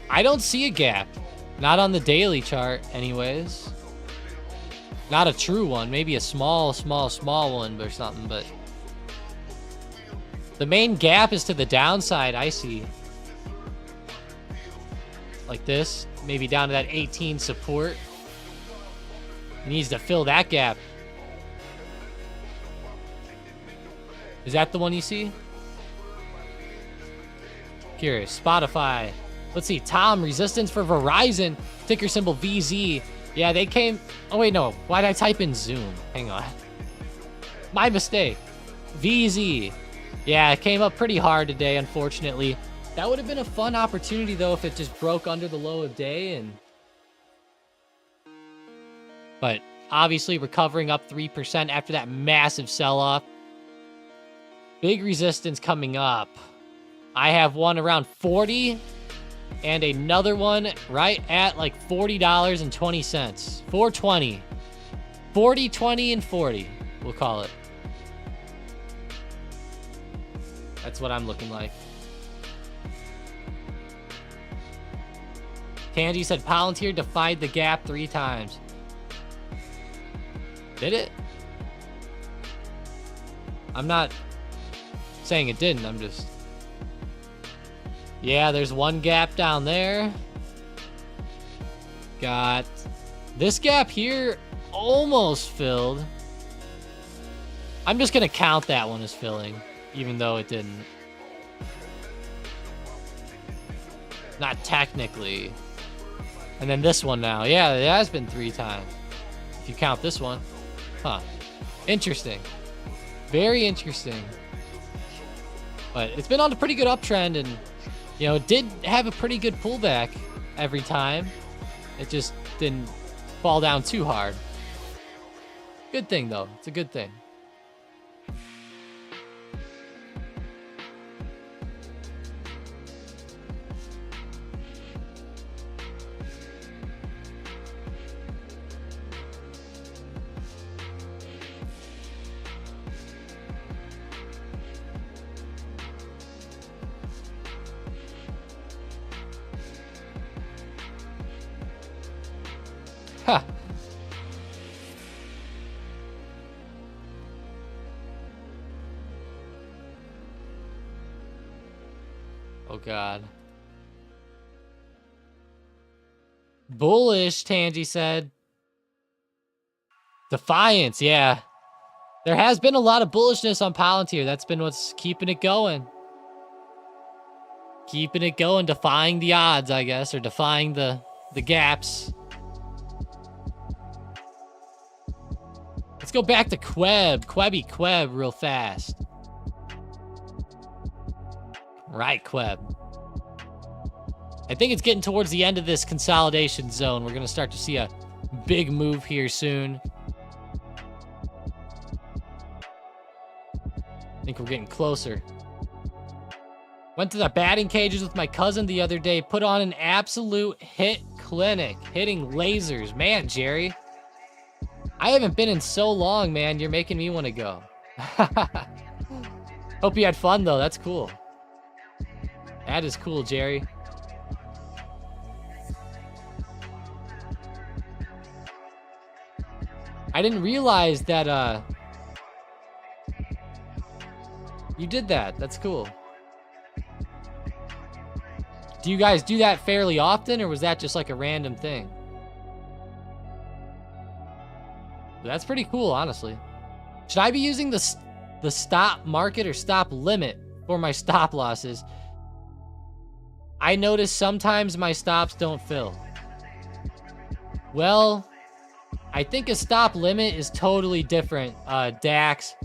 I don't see a gap. Not on the daily chart, anyways. Not a true one. Maybe a small one or something, but the main gap is to the downside, I see. like this, maybe down to that 18 support. He needs to fill that gap. Is that the one you see? Curious. Spotify. Let's see. Tom, resistance for Verizon. Ticker symbol VZ. Yeah, they came. Oh, wait, no. Why did I type in Zoom? Hang on. My mistake. VZ. Yeah, it came up pretty hard today, unfortunately. That would have been a fun opportunity, though, if it just broke under the low of day. But obviously recovering up 3% after that massive sell-off. Big resistance coming up. I have one around 40 and another one right at like $40.20. 420. 40, 20, and 40, we'll call it. That's what I'm looking like. Tangy said Palantir defied the gap 3 times. Did it? I'm not saying it didn't. I'm just... Yeah, there's one gap down there. Got this gap here almost filled. I'm just going to count that one as filling, even though it didn't. Not technically. And then this one now. Yeah, it has been 3 times. If you count this one. Huh. Interesting. Very interesting. But it's been on a pretty good uptrend, and, you know, it did have a pretty good pullback every time. It just didn't fall down too hard. Good thing, though. It's a good thing. Huh. Oh, God. Bullish, Tangy said. Defiance, yeah. There has been a lot of bullishness on Palantir. That's been what's keeping it going. Keeping it going, defying the odds, I guess, or defying the gaps. Let's go back to Queb real fast. Right, Queb. I think it's getting towards the end of this consolidation zone. We're going to start to see a big move here soon. I think we're getting closer. Went to the batting cages with my cousin the other day. Put on an absolute hit clinic. Hitting lasers. Man, Jerry. I haven't been in so long, man. You're making me want to go. Hope you had fun, though. That's cool. That is cool, Jerry. I didn't realize that, you did that. That's cool. Do you guys do that fairly often, or was that just like a random thing? That's pretty cool, honestly. Should I be using the stop market or stop limit for my stop losses? I notice sometimes my stops don't fill. Well, I think a stop limit is totally different, Dax.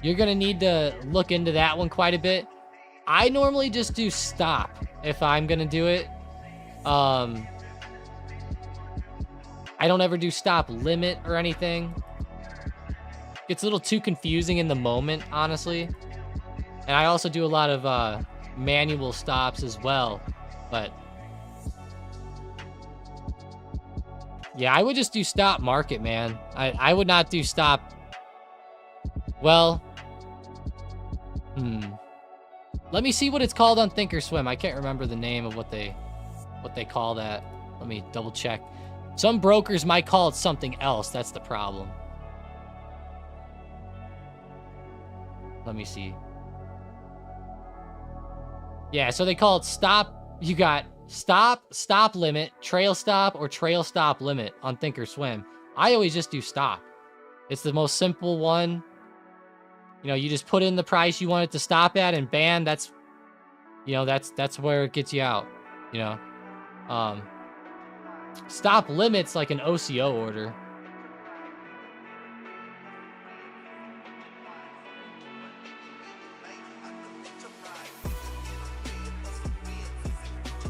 You're going to need to look into that one quite a bit. I normally just do stop if I'm going to do it. I don't ever do stop limit or anything. It's a little too confusing in the moment, honestly. And I also do a lot of manual stops as well. But yeah, I would just do stop market, man. I would not do stop. Well, let me see what it's called on Thinkorswim. I can't remember the name of what they call that. Let me double check. Some brokers might call it something else. That's the problem. Let me see. Yeah, so they call it stop. You got stop limit, trail stop, or trail stop limit on Thinkorswim. I always just do stop. It's the most simple one. You know, you just put in the price you want it to stop at, and bam, that's, you know, that's where it gets you out. You know, stop limit's like an OCO order.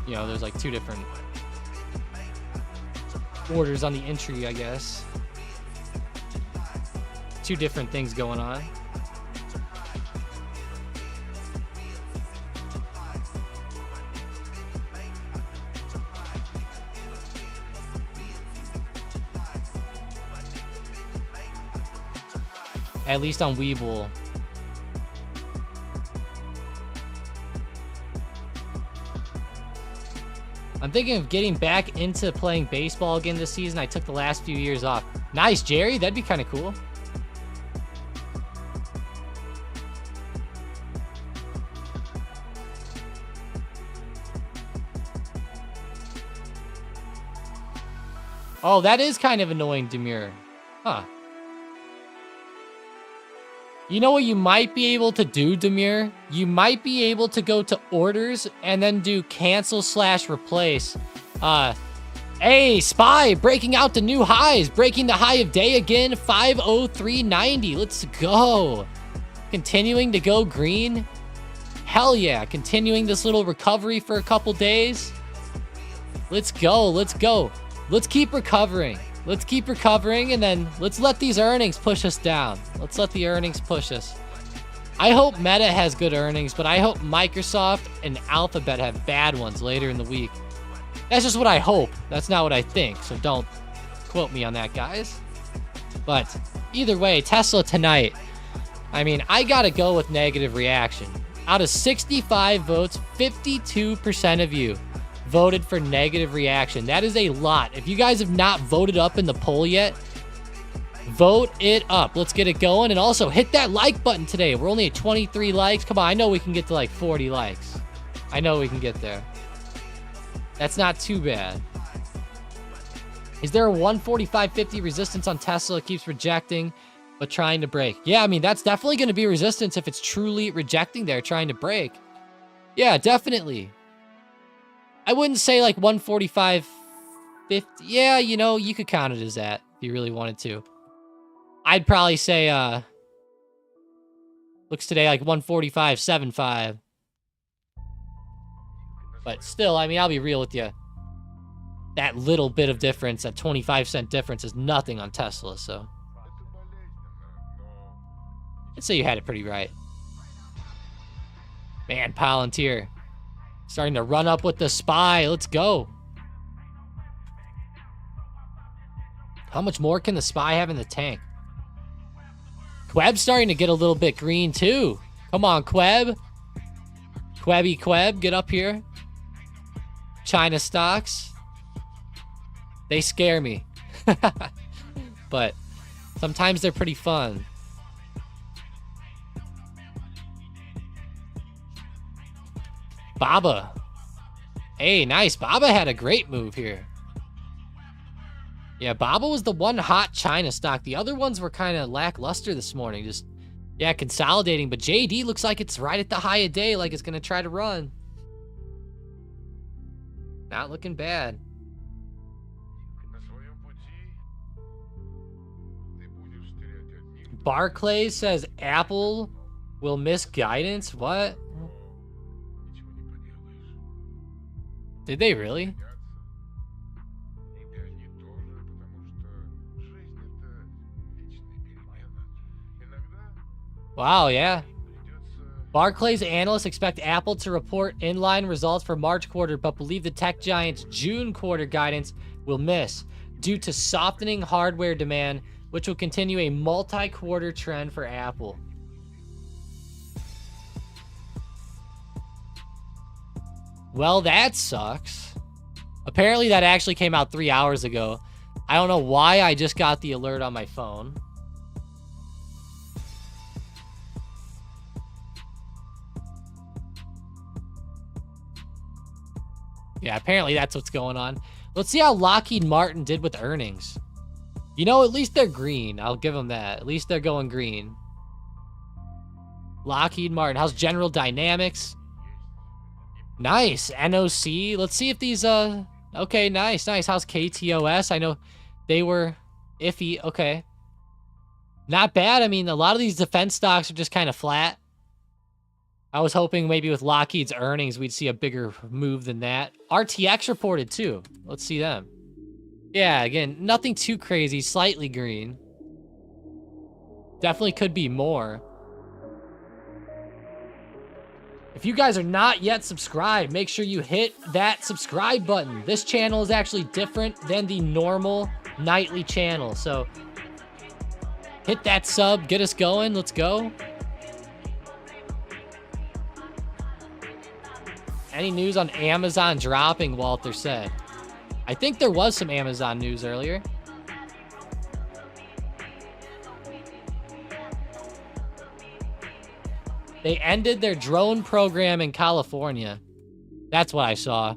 You know, there's like two different orders on the entry, I guess. Two different things going on. At least on Webull. I'm thinking of getting back into playing baseball again this season. I took the last few years off. Nice, Jerry. That'd be kind of cool. Oh, that is kind of annoying, Demure. Huh. You know what you might be able to do, Demure? You might be able to go to orders and then do cancel/replace. Hey, Spy, breaking out the new highs. Breaking the high of day again, 503.90. Let's go. Continuing to go green. Hell yeah. Continuing this little recovery for a couple days. Let's go. Let's go. Let's keep recovering. Let's keep recovering, and then let's let these earnings push us down. Let's let the earnings push us. I hope Meta has good earnings, but I hope Microsoft and Alphabet have bad ones later in the week. That's just what I hope. That's not what I think, so don't quote me on that, guys. But either way, Tesla tonight. I mean, I gotta go with negative reaction. Out of 65 votes, 52% of you voted for negative reaction. That is a lot. If you guys have not voted up in the poll yet, vote it up. Let's get it going. And also hit that like button today. We're only at 23 likes. Come on, I know we can get to like 40 likes. I know we can get there. That's not too bad. Is there a 145.50 resistance on Tesla? It keeps rejecting, but trying to break. Yeah, I mean, that's definitely going to be resistance if it's truly rejecting there, trying to break. Yeah, definitely. I wouldn't say like 145.50. Yeah, you know, you could count it as that if you really wanted to. I'd probably say, looks today like 145.75. But still, I mean, I'll be real with you. That little bit of difference, that 25-cent difference is nothing on Tesla, so. I'd say you had it pretty right. Man, Palantir. Starting to run up with the SPY. Let's go. How much more can the SPY have in the tank? Queb's starting to get a little bit green too. Come on, Queb. Queb, get up here. China stocks. They scare me. But sometimes they're pretty fun. Baba. Hey, nice. Baba had a great move here. Yeah, Baba was the one hot China stock. The other ones were kind of lackluster this morning. Just, yeah, consolidating. But JD looks like it's right at the high of day, like it's going to try to run. Not looking bad. Barclays says Apple will miss guidance. What? Did they really? Wow, yeah. Barclays analysts expect Apple to report inline results for March quarter, but believe the tech giant's June quarter guidance will miss due to softening hardware demand, which will continue a multi-quarter trend for Apple. Well, that sucks. Apparently that actually came out 3 hours ago. I don't know why I just got the alert on my phone. Yeah, apparently that's what's going on. Let's see how Lockheed Martin did with earnings. You know, at least they're green. I'll give them that. At least they're going green. Lockheed Martin. How's General Dynamics? Nice. NOC. Let's see if these, okay, nice, nice. How's KTOS? I know they were iffy. Okay. Not bad. I mean, a lot of these defense stocks are just kind of flat. I was hoping maybe with Lockheed's earnings, we'd see a bigger move than that. RTX reported too. Let's see them. Yeah, again, nothing too crazy. Slightly green. Definitely could be more. If you guys are not yet subscribed, make sure you hit that subscribe button. This channel is actually different than the normal nightly channel. So hit that sub, get us going. Let's go. Any news on Amazon dropping, Walter said. I think there was some Amazon news earlier. They ended their drone program in California. That's what I saw.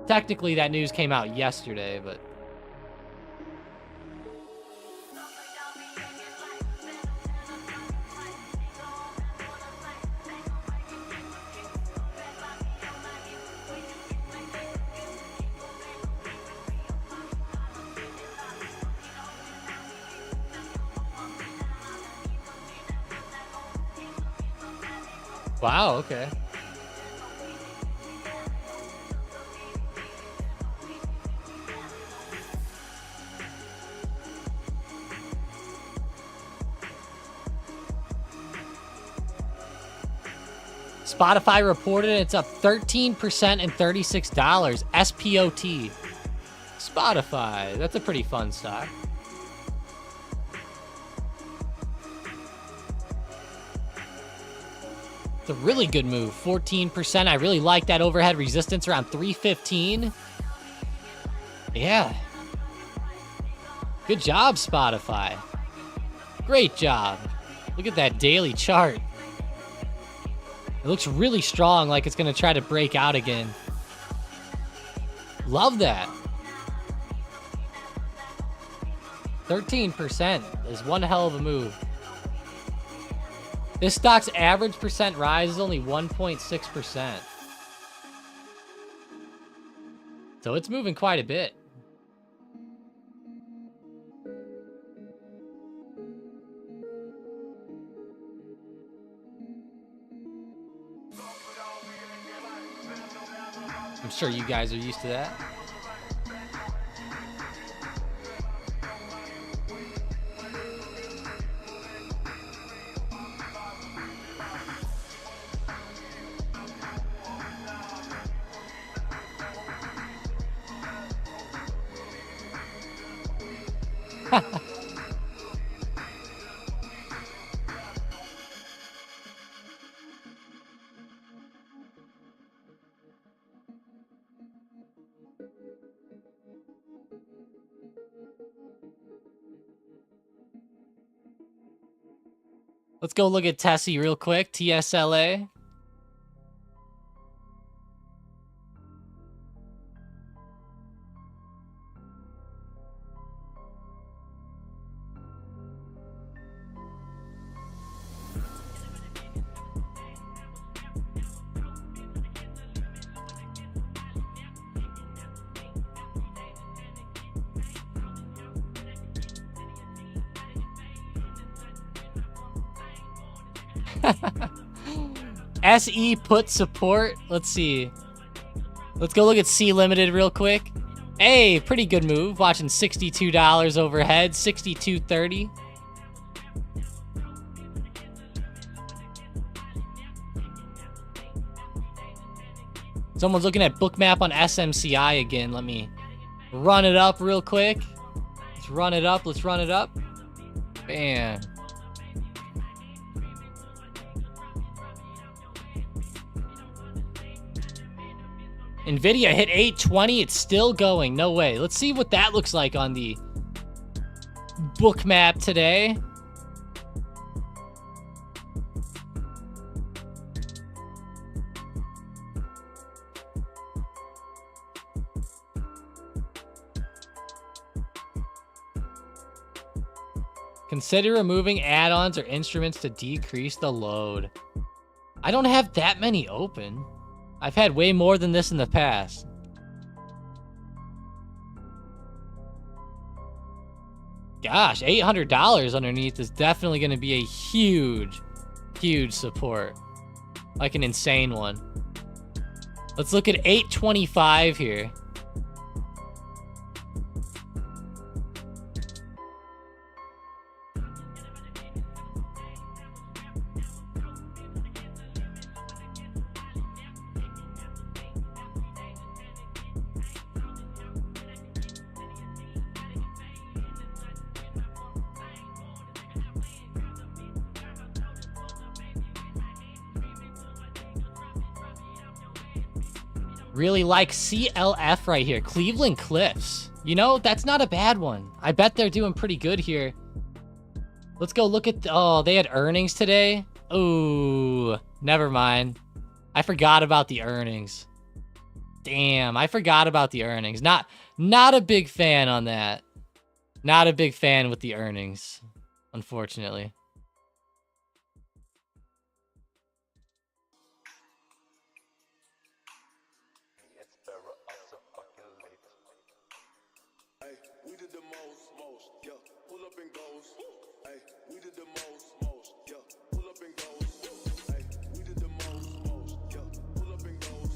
Technically, that news came out yesterday, but... Wow, okay. Spotify reported it's up 13% and $36. SPOT. Spotify. That's a pretty fun stock. It's a really good move. 14%. I really like that overhead resistance around 315. Yeah. Good job, Spotify. Great job. Look at that daily chart. It looks really strong, like it's going to try to break out again. Love that. 13% is one hell of a move. This stock's average percent rise is only 1.6%. So it's moving quite a bit. I'm sure you guys are used to that. Let's go look at Tessie real quick. TSLA. SE put support. Let's see. Let's go look at C Limited real quick. Hey, pretty good move. Watching $62 overhead, $62.30. Someone's looking at Bookmap on SMCI again. Let me run it up real quick. Let's run it up. Let's run it up. Bam. Nvidia hit 820. It's still going. No way. Let's see what that looks like on the Bookmap today. Consider removing add-ons or instruments to decrease the load. I don't have that many open. I've had way more than this in the past. Gosh, $800 underneath is definitely going to be a huge, huge support. Like an insane one. Let's look at 825 here. Really like CLF right here. Cleveland Cliffs. You know, that's not a bad one. I bet they're doing pretty good here. Let's go look at... Oh, they had earnings today? Ooh, never mind. I forgot about the earnings. Damn, I forgot about the earnings. Not a big fan on that. Not a big fan with the earnings, unfortunately. We did the most, yeah. Pull up and goes. Hey, we did the most, yeah. Pull up and goes. Hey, we did the most, yeah. Pull up and goes.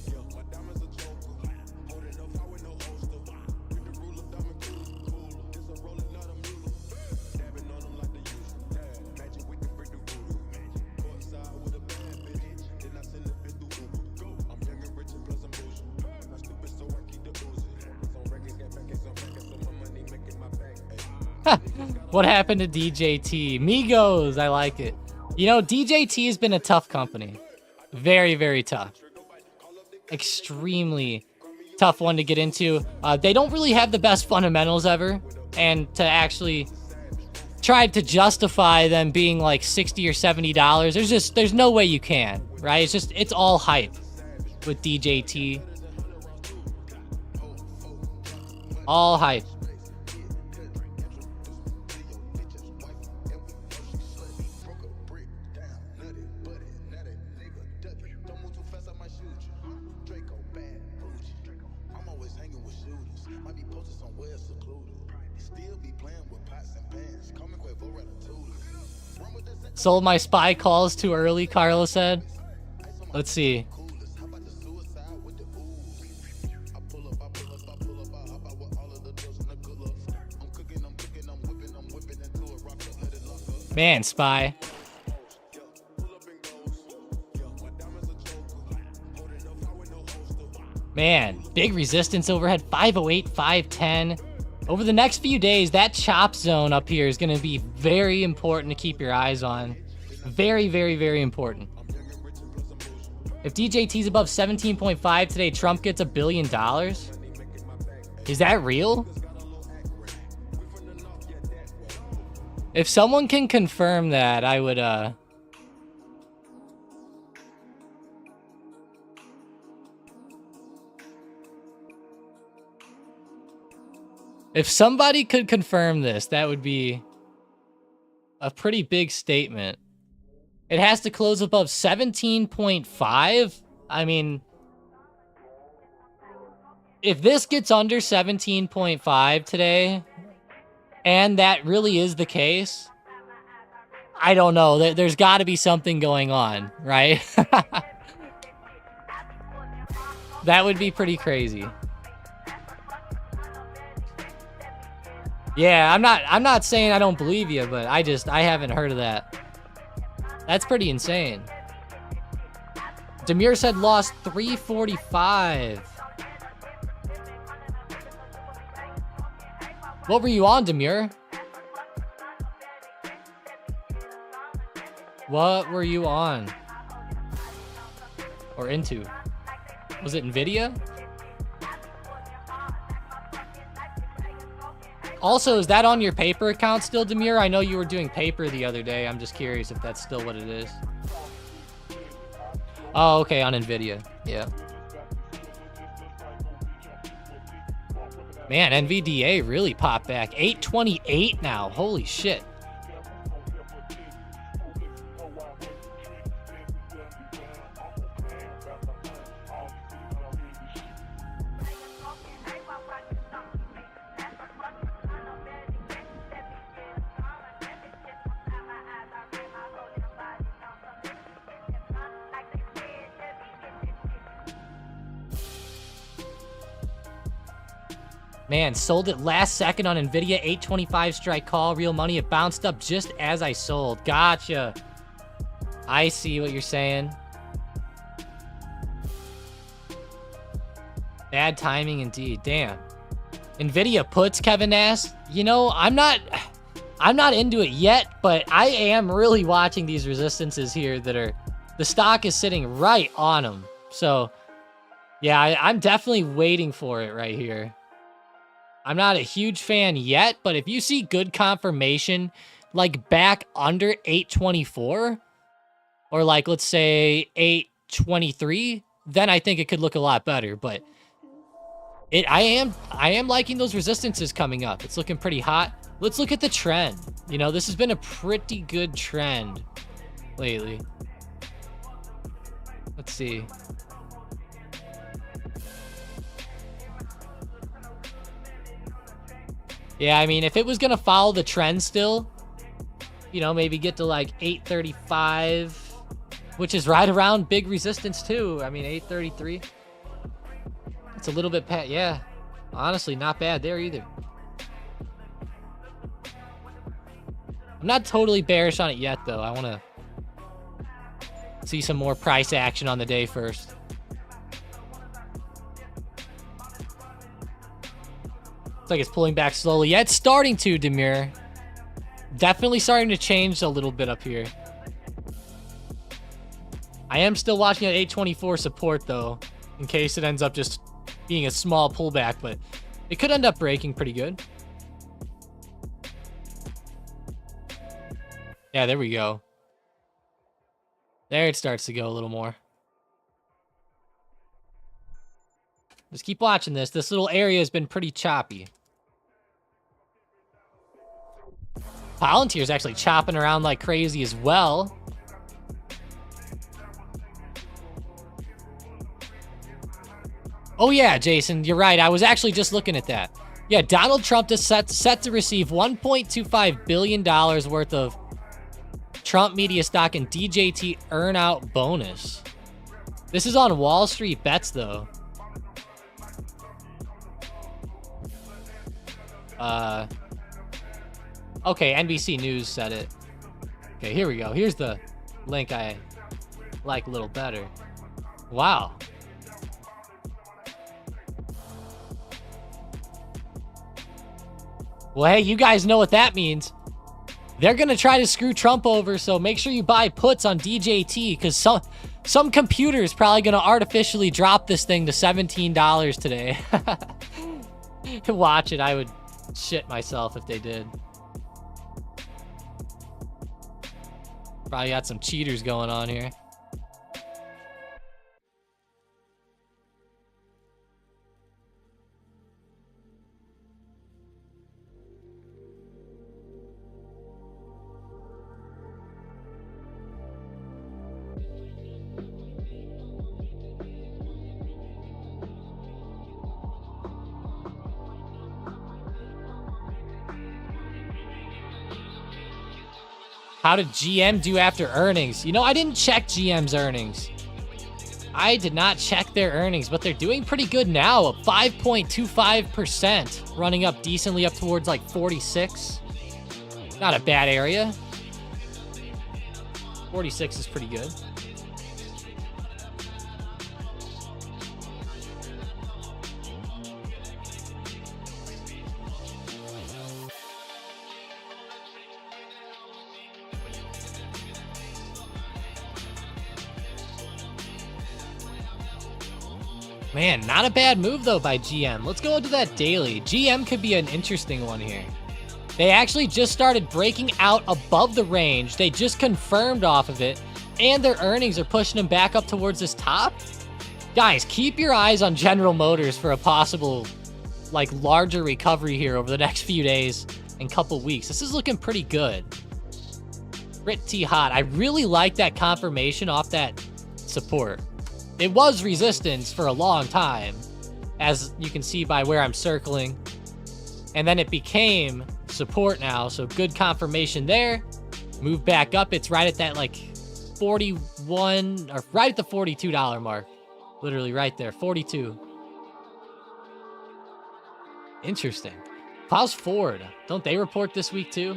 Yeah, my diamonds are choker. Holding up high with no holster. With the ruler, diamond cooler. This a rolling, not a mule. Dabbing on them like the usual. Magic with the brick and voodoo. Courtside with a bad bitch. Then I send the bitch through Uber. Go. I'm young and rich and plus I'm bougie. I'm stupid, so I keep the boozy. On records, got back, so my money making my back. What happened to DJT? Migos, I like it. You know, DJT has been a tough company. Very, very tough. Extremely tough one to get into. They don't really have the best fundamentals ever. And to actually try to justify them being like $60 or $70, there's no way you can, right? It's all hype with DJT. All hype. Sold my spy calls too early, Carla said. Let's see. Man, spy. Man, big resistance overhead, 508, 510. Over the next few days, that chop zone up here is going to be very important to keep your eyes on. Very, very, very important. If DJT's above 17.5 today, Trump gets $1 billion. Is that real? If someone can confirm that, I would, if somebody could confirm this, that would be a pretty big statement. It has to close above 17.5. I mean, if this gets under 17.5 today, and that really is the case, I don't know. There's got to be something going on, right? That would be pretty crazy. Yeah, I'm not saying I don't believe you, but I haven't heard of that. That's pretty insane. Demir said lost 345. What were you on, Demir? What were you on? Or into? Was it Nvidia? Also, is that on your paper account still, Demir? I know you were doing paper the other day. I'm just curious if that's still what it is. Oh, okay, on Nvidia. Yeah. Man, NVDA really popped back. 828 now. Holy shit. Man, sold it last second on Nvidia, 825 strike call, real money. It bounced up just as I sold. Gotcha. I see what you're saying. Bad timing indeed. Damn. Nvidia puts, Kevin Nass. You know, I'm not into it yet, but I am really watching these resistances here that are, the stock is sitting right on them. So, yeah, I'm definitely waiting for it right here. I'm not a huge fan yet, but if you see good confirmation, like back under 824, or like, let's say 823, then I think it could look a lot better. But I am liking those resistances coming up. It's looking pretty hot. Let's look at the trend. You know, this has been a pretty good trend lately. Let's see. Yeah, I mean, if it was going to follow the trend still, you know, maybe get to like 835, which is right around big resistance too. I mean, 833. It's a little bit yeah. Honestly, not bad there either. I'm not totally bearish on it yet, though. I want to see some more price action on the day first. Looks like it's pulling back slowly. Yeah, it's starting to, Demir. Definitely starting to change a little bit up here. I am still watching at 824 support, though, in case it ends up just being a small pullback, but it could end up breaking pretty good. Yeah, there we go. There it starts to go a little more. Just keep watching this. This little area has been pretty choppy. Palantir's actually chopping around like crazy as well. Oh yeah, Jason, you're right. I was actually just looking at that. Yeah, Donald Trump is set to receive $1.25 billion worth of Trump media stock and DJT earn-out bonus. This is on Wall Street Bets, though. Okay, NBC News said it. Okay, here we go. Here's the link I like a little better. Wow. Well, hey, you guys know what that means. They're going to try to screw Trump over, so make sure you buy puts on DJT, because some computer is probably going to artificially drop this thing to $17 today. Watch it. I would shit myself if they did. Probably got some cheaters going on here. How did GM do after earnings? You know, I didn't check GM's earnings. I did not check their earnings, but they're doing pretty good now. 5.25%, running up decently up towards like 46. Not a bad area. 46 is pretty good. Man, not a bad move, though, by GM. Let's go into that daily. GM could be an interesting one here. They actually just started breaking out above the range. They just confirmed off of it, and their earnings are pushing them back up towards this top. Guys, keep your eyes on General Motors for a possible, like, larger recovery here over the next few days and couple weeks. This is looking pretty good. Pretty hot. I really like that confirmation off that support. It was resistance for a long time, as you can see by where I'm circling. And then it became support now, so good confirmation there. Move back up. It's right at that, like, 41, or right at the $42 mark. Literally right there, 42. Interesting. How's Ford? Don't they report this week too?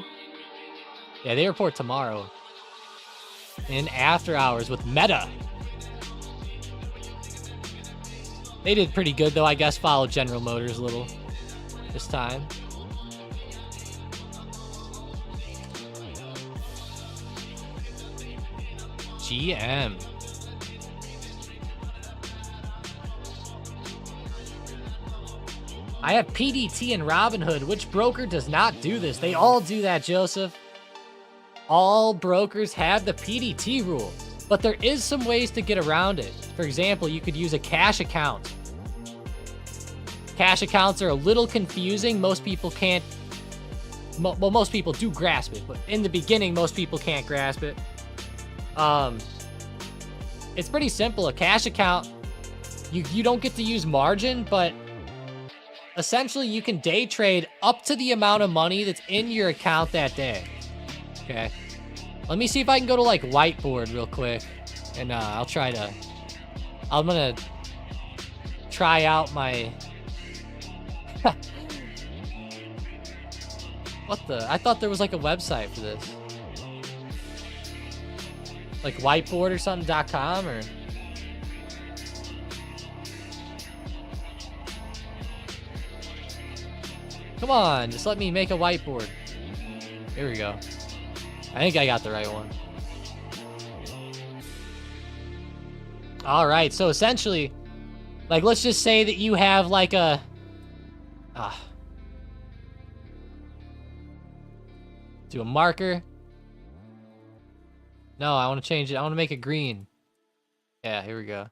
Yeah, they report tomorrow. In after hours with Meta. They did pretty good though, I guess. Followed General Motors a little this time. GM. I have PDT and Robinhood. Which broker does not do this? They all do that, Joseph. All brokers have the PDT rule, but there is some ways to get around it. For example, you could use a cash account. Cash accounts are a little confusing. Most people can't, well, most people do grasp it, but in the beginning, most people can't grasp it. It's pretty simple. A cash account, you don't get to use margin, but essentially you can day trade up to the amount of money that's in your account that day. Okay. Let me see if I can go to like whiteboard real quick. And I'm gonna try out my what the? I thought there was like a website for this. Like whiteboard or something.com or come on, just let me make a whiteboard. Here we go. I think I got the right one. All right, so essentially, like, let's just say that you have like a do a marker. No, I want to change it. I want to make it green. Yeah, here we go.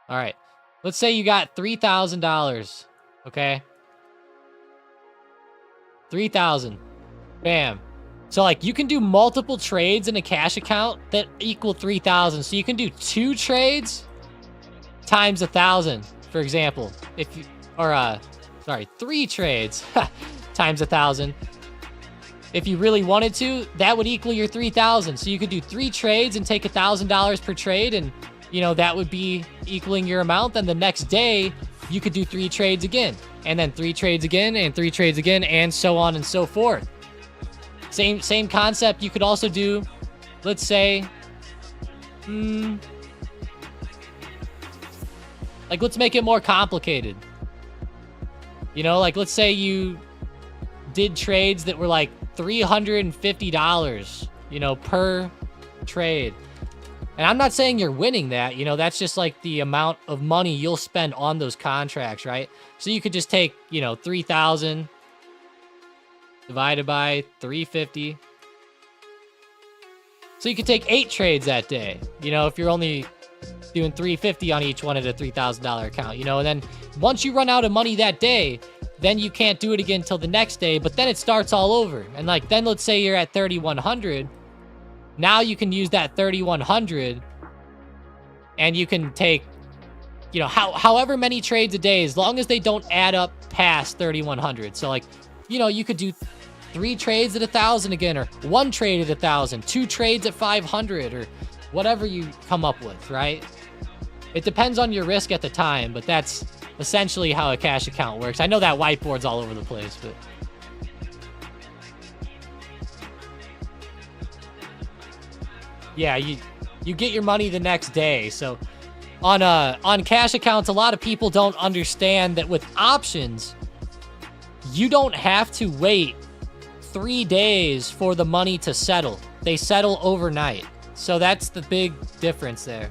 All right. Let's say you got $3,000. Okay. 3,000. Bam. So like you can do multiple trades in a cash account that equal 3,000. So you can do 2 trades times 1,000, for example. If you, or 3 trades times 1,000. If you really wanted to, that would equal your 3,000. So you could do 3 trades and take $1,000 per trade, and you know that would be equaling your amount. Then the next day you could do 3 trades again, and then 3 trades again, and 3 trades again, and so on and so forth. Same concept. You could also do, let's say, like let's make it more complicated. You know, like let's say you did trades that were like $350, you know, per trade. And I'm not saying you're winning that, you know, that's just like the amount of money you'll spend on those contracts, right? So you could just take, you know, 3,000 divided by 350. So you could take 8 trades that day, you know, if you're only doing 350 on each one at a $3,000 account, you know, and then once you run out of money that day, then you can't do it again till the next day, but then it starts all over. And like, then let's say you're at 3,100. Now you can use that 3,100 and you can take, you know, however many trades a day, as long as they don't add up past 3,100. So like, you know, you could do 3 trades at 1,000 again, or 1 trade at 1,000, 2 trades at 500, or whatever you come up with, right? It depends on your risk at the time, but that's essentially how a cash account works. I know that whiteboard's all over the place, but yeah, you get your money the next day. So on cash accounts, a lot of people don't understand that with options, you don't have to wait 3 days for the money to settle. They settle overnight. So that's the big difference there.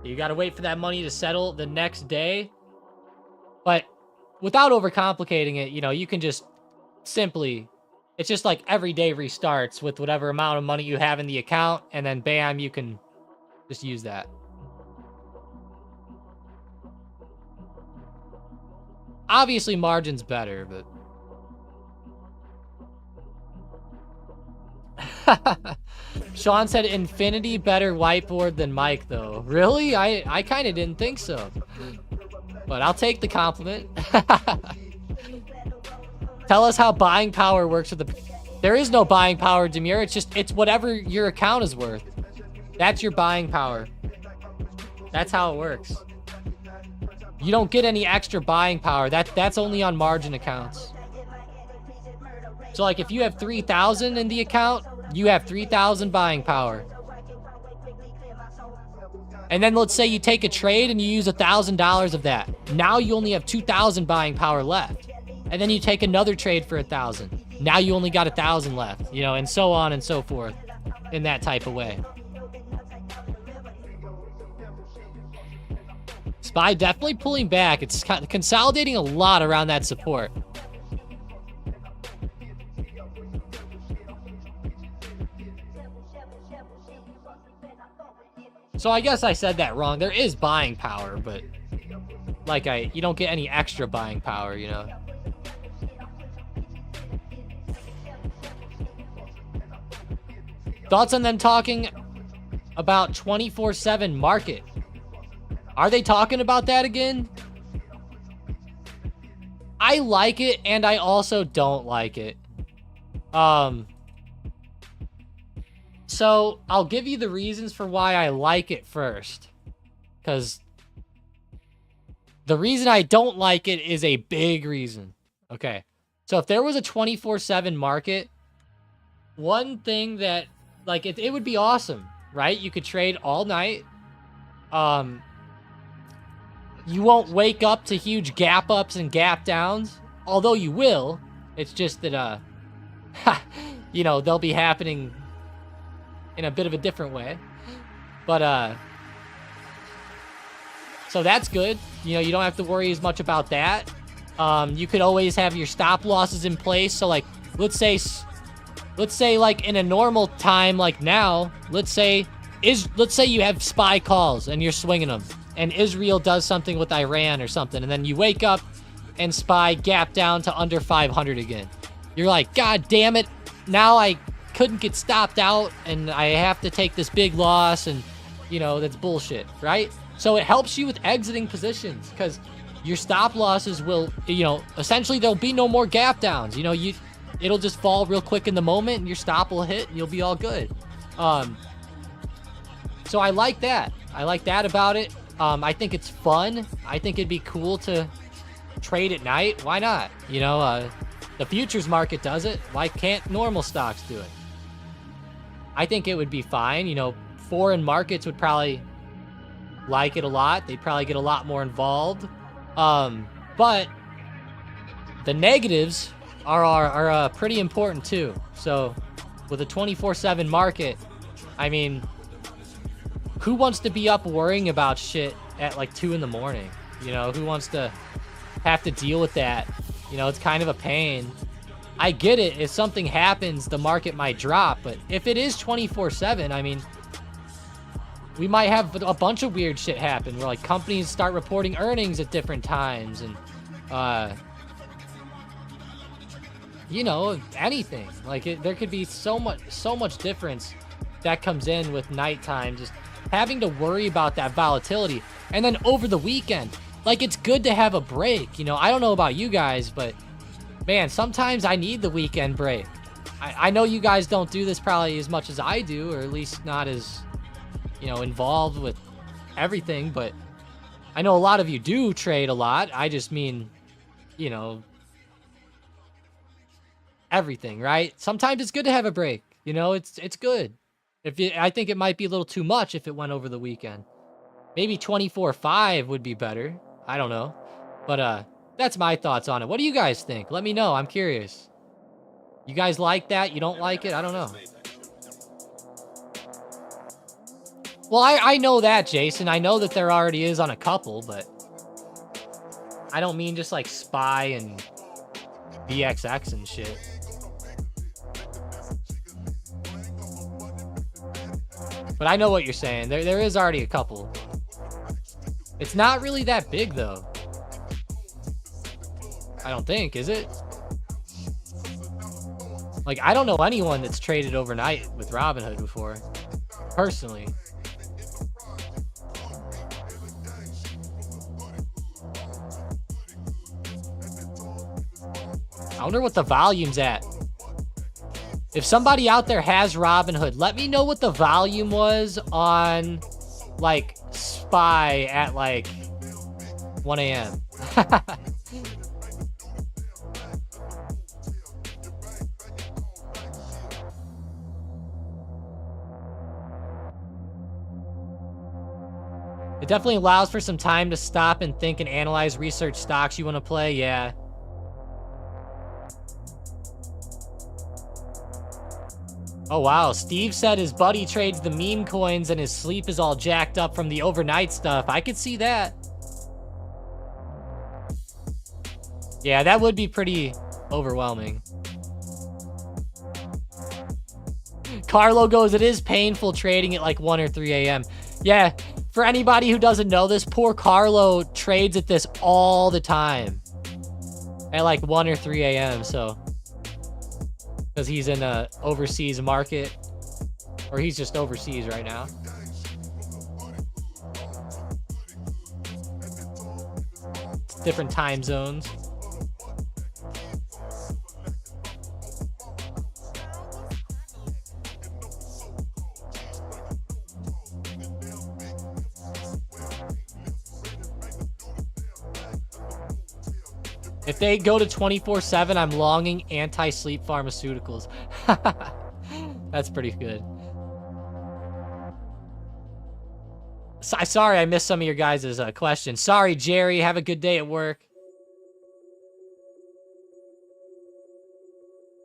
You got to wait for that money to settle the next day. But without overcomplicating it, you know, you can just simply, it's just like every day restarts with whatever amount of money you have in the account, and then bam, you can just use that. Obviously, margin's better, but Sean said Infinity better whiteboard than Mike, though. Really? I kind of didn't think so. But I'll take the compliment. Tell us how buying power works with the... There is no buying power, Demure. It's whatever your account is worth. That's your buying power. That's how it works. You don't get any extra buying power. That's only on margin accounts. So like if you have 3,000 in the account, you have 3,000 buying power. And then let's say you take a trade and you use $1,000 of that. Now you only have 2,000 buying power left. And then you take another trade for 1,000. Now you only got 1,000 left, you know, and so on and so forth in that type of way. SPY definitely pulling back. It's consolidating a lot around that support. So I guess I said that wrong. There is buying power, but like you don't get any extra buying power, you know. Thoughts on them talking about 24/7 market? Are they talking about that again? I like it, and I also don't like it. So I'll give you the reasons for why I like it first. Because the reason I don't like it is a big reason. Okay. So if there was a 24/7 market, one thing that, like, it would be awesome, right? You could trade all night. You won't wake up to huge gap ups and gap downs. Although you will. It's just that, you know, they'll be happening in a bit of a different way. But, so that's good. You know, you don't have to worry as much about that. You could always have your stop losses in place. So, like, let's say like in a normal time, like now, let's say you have SPY calls and you're swinging them, and Israel does something with Iran or something, and then you wake up and SPY gap down to under 500 again. You're like, God damn it, now I couldn't get stopped out and I have to take this big loss, and you know, that's bullshit, right? So it helps you with exiting positions, because your stop losses will, you know, essentially there'll be no more gap downs. You know, it'll just fall real quick in the moment and your stop will hit and you'll be all good. So I like that. I like that about it. I think it's fun. I think it'd be cool to trade at night. Why not? You know, the futures market does it. Why can't normal stocks do it? I think it would be fine. You know, foreign markets would probably like it a lot. They'd probably get a lot more involved. But the negatives are pretty important too. So with a 24/7 market, I mean, who wants to be up worrying about shit at like 2 in the morning? You know, who wants to have to deal with that? You know, it's kind of a pain. I get it. If something happens, the market might drop. But if it is 24/7, I mean, we might have a bunch of weird shit happen where like companies start reporting earnings at different times, and you know, anything. Like there could be so much difference that comes in with nighttime, just having to worry about that volatility. And then over the weekend, like, it's good to have a break. You know, I don't know about you guys, but man, sometimes I need the weekend break. I know you guys don't do this probably as much as I do, or at least not as, you know, involved with everything, but I know a lot of you do trade a lot. I just mean, you know, everything, right? Sometimes it's good to have a break. You know, it's good. I think it might be a little too much if it went over the weekend. Maybe 24/5 would be better. I don't know. But that's my thoughts on it. What do you guys think? Let me know. I'm curious. You guys like that? You don't like it? I don't know. Well, I know that, Jason. I know that there already is on a couple, but I don't mean just like SPY and BXX and shit. But I know what you're saying. There is already a couple. It's not really that big, though. I don't think, is it? Like, I don't know anyone that's traded overnight with Robinhood before, personally. I wonder what the volume's at. If somebody out there has Robinhood, let me know what the volume was on, like, SPY at, like, 1 a.m. It definitely allows for some time to stop and think and analyze, research stocks you want to play. Yeah. Oh, wow. Steve said his buddy trades the meme coins and his sleep is all jacked up from the overnight stuff. I could see that. Yeah, that would be pretty overwhelming. Carlo goes, it is painful trading at like 1 or 3 a.m. Yeah, for anybody who doesn't know this, poor Carlo trades at this all the time. At like 1 or 3 a.m., so. Because he's in a overseas market. Or he's just overseas right now. It's different time zones. If they go to 24/7, I'm longing anti-sleep pharmaceuticals. That's pretty good. Sorry, I missed some of your guys' questions. Sorry, Jerry. Have a good day at work.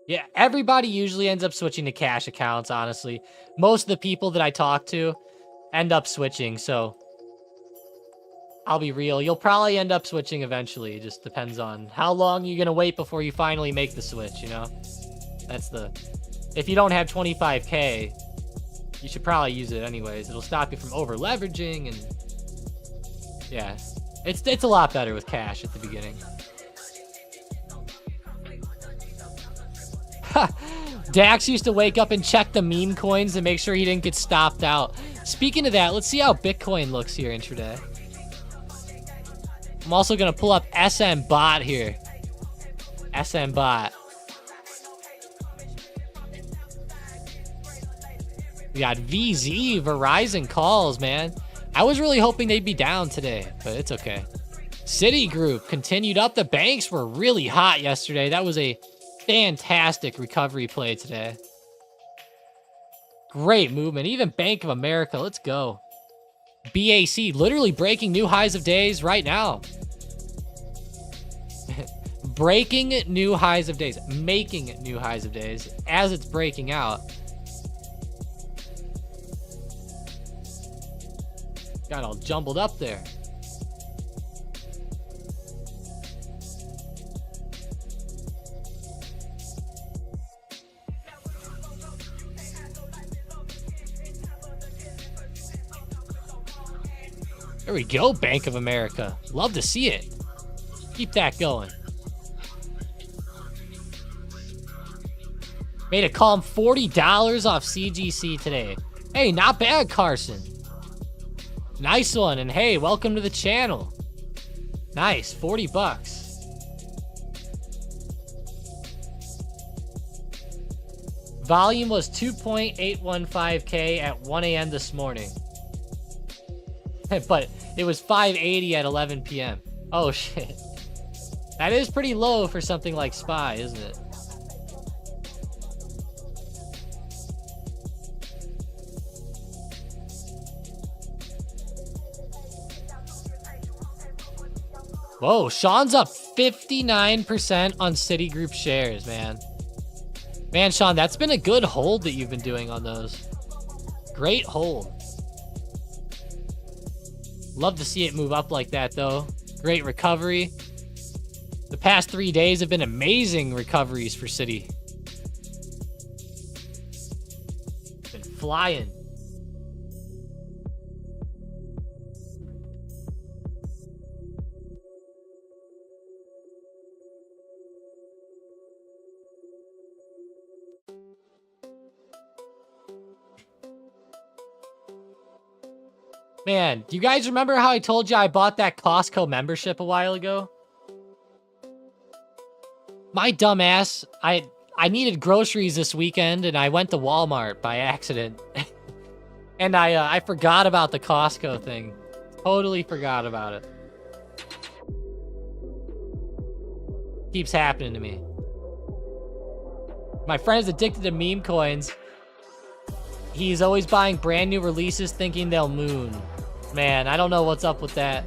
Yeah, everybody usually ends up switching to cash accounts, honestly. Most of the people that I talk to end up switching, so I'll be real. You'll probably end up switching eventually. It just depends on how long you're going to wait before you finally make the switch, you know? That's the... If you don't have 25K, you should probably use it anyways. It'll stop you from over-leveraging and... Yeah. It's a lot better with cash at the beginning. Dax used to wake up and check the meme coins to make sure he didn't get stopped out. Speaking of that, let's see how Bitcoin looks here intraday. I'm also going to pull up SM Bot here. SM Bot. We got VZ, Verizon calls, man. I was really hoping they'd be down today, but it's okay. Citigroup continued up. The banks were really hot yesterday. That was a fantastic recovery play today. Great movement. Even Bank of America. Let's go. BAC literally breaking new highs of days right now. Breaking new highs of days. Making new highs of days as it's breaking out. Got all jumbled up there. There we go, Bank of America. Love to see it. Keep that going. Made a calm $40 off CGC today. Hey, not bad, Carson. Nice one, and hey, welcome to the channel. Nice, 40 bucks. Volume was 2.815K at 1 a.m. this morning. But it was 580 at 11 p.m. Oh, shit. That is pretty low for something like SPY, isn't it? Whoa, Sean's up 59% on Citigroup shares, man. Man, Sean, that's been a good hold that you've been doing on those. Great hold. Love to see it move up like that, though. Great recovery. The past 3 days have been amazing recoveries for Citi. Been flying. Man, do you guys remember how I told you I bought that Costco membership a while ago? I'm My dumb ass, I needed groceries this weekend, and I went to Walmart by accident. And I forgot about the Costco thing. Totally forgot about it. Keeps happening to me. My friend is addicted to meme coins. He's always buying brand new releases thinking they'll moon. Man, I don't know what's up with that.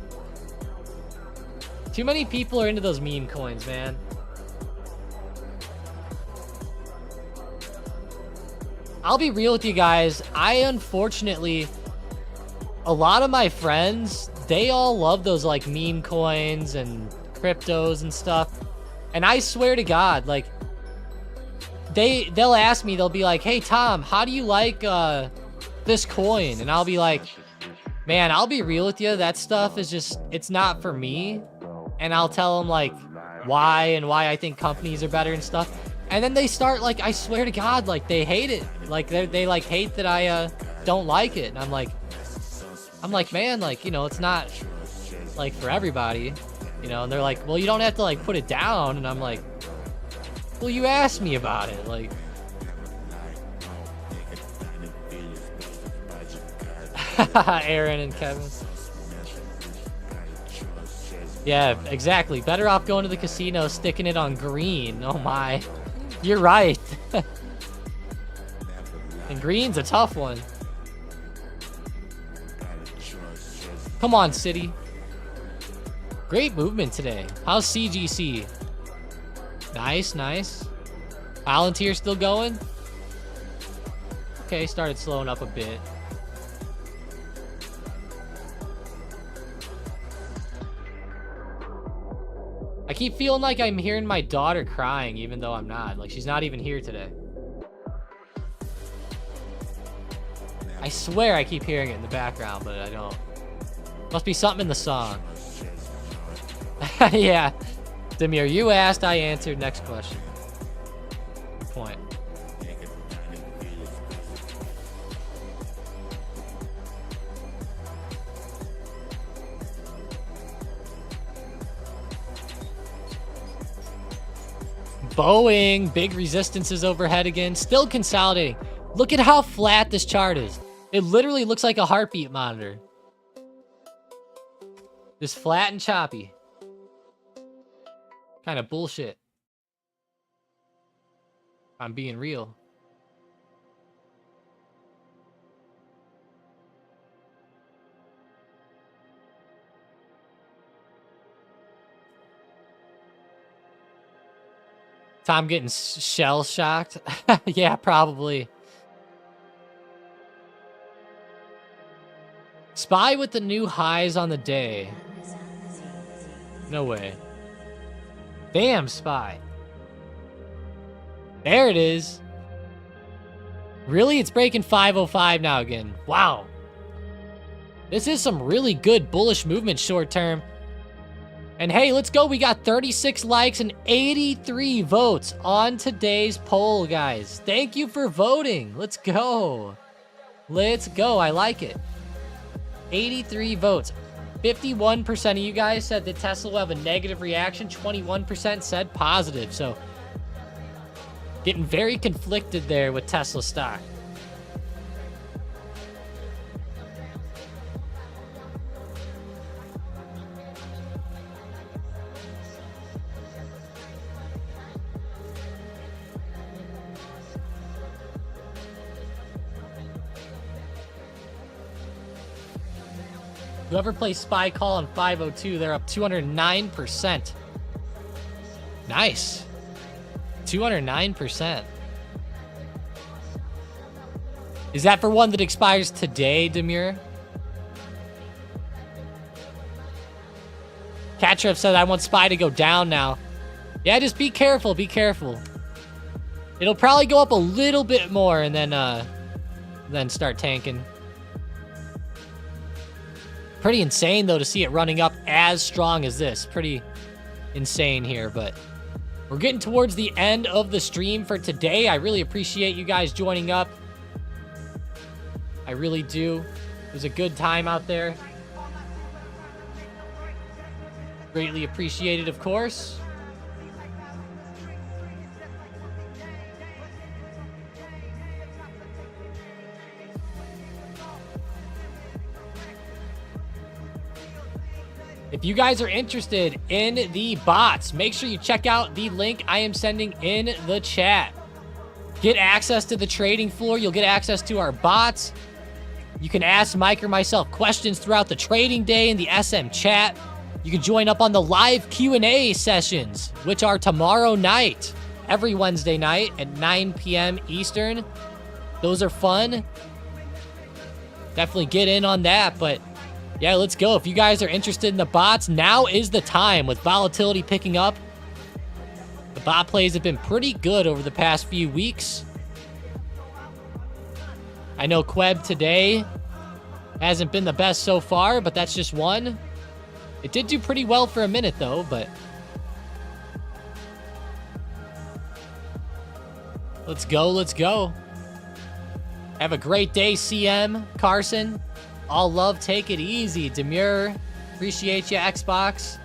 Too many people are into those meme coins, man. I'll be real with you guys. Unfortunately, a lot of my friends, they all love those like meme coins and cryptos and stuff. And I swear to God, like, they'll ask me, they'll be like, hey, Tom, how do you like this coin? And I'll be like, man, I'll be real with you. That stuff is just, it's not for me. And I'll tell them like why I think companies are better and stuff. And then they start like, I swear to God, like they hate it. Like they like hate that I don't like it. And I'm like, man, like, you know, it's not like for everybody, you know. And they're like, well, you don't have to like put it down. And I'm like, well, you asked me about it, like. Aaron and Kevin. Yeah, exactly. Better off going to the casino, sticking it on green. Oh my. You're right. And green's a tough one. Come on, City. Great movement today. How's CGC? Nice, nice. Palantir still going? Okay, started slowing up a bit. I keep feeling like I'm hearing my daughter crying, even though I'm not. Like, she's not even here today. I swear I keep hearing it in the background, but I don't. Must be something in the song. Yeah. Demir, you asked, I answered. Next question. Good point. Boeing, big resistances overhead again. Still consolidating. Look at how flat this chart is. It literally looks like a heartbeat monitor. Just flat and choppy. Kind of bullshit. I'm being real. Tom getting shell shocked. Yeah, probably. Spy with the new highs on the day. No way. Damn, Spy. There it is. Really? It's breaking 505 now again. Wow. This is some really good bullish movement short term. And hey, let's go. We got 36 likes and 83 votes on today's poll, guys. Thank you for voting. Let's go. Let's go. I like it. 83 votes. 51% of you guys said that Tesla will have a negative reaction. 21% said positive. So getting very conflicted there with Tesla stock. Whoever plays Spy Call on 502, they're up 209%. Nice. 209%. Is that for one that expires today, Demir? Catrup said, I want Spy to go down now. Yeah, just be careful, be careful. It'll probably go up a little bit more and then start tanking. Pretty insane, though, to see it running up as strong as this. Pretty insane here, but we're getting towards the end of the stream for today. I really appreciate you guys joining up. I really do. It was a good time out there. Greatly appreciated, of course. If you guys are interested in the bots, make sure you check out the link I am sending in the chat. Get access to the trading floor. You'll get access to our bots. You can ask Mike or myself questions throughout the trading day in the SM chat. You can join up on the live Q&A sessions, which are tomorrow night, every Wednesday night at 9 p.m. Eastern. Those are fun. Definitely get in on that, but yeah, let's go. If you guys are interested in the bots, now is the time. With volatility picking up, the bot plays have been pretty good over the past few weeks. I know Queb today hasn't been the best so far, but that's just one. It did do pretty well for a minute, though, but let's go, let's go. Have a great day, CM, Carson. All love, take it easy. Demure, appreciate you, Xbox.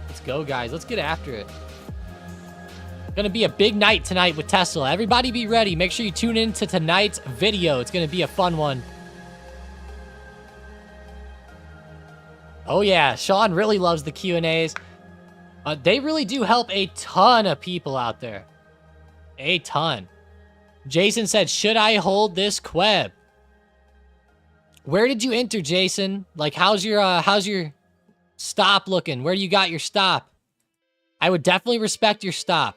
Let's go, guys. Let's get after it. Gonna be a big night tonight with Tesla. Everybody be ready. Make sure you tune in to tonight's video. It's gonna be a fun one. Oh yeah, Sean really loves the Q&As. They really do help a ton of people out there. A ton. Jason said, should I hold this Queb? Where did you enter, Jason? Like, how's your stop looking? Where do you got your stop? I would definitely respect your stop.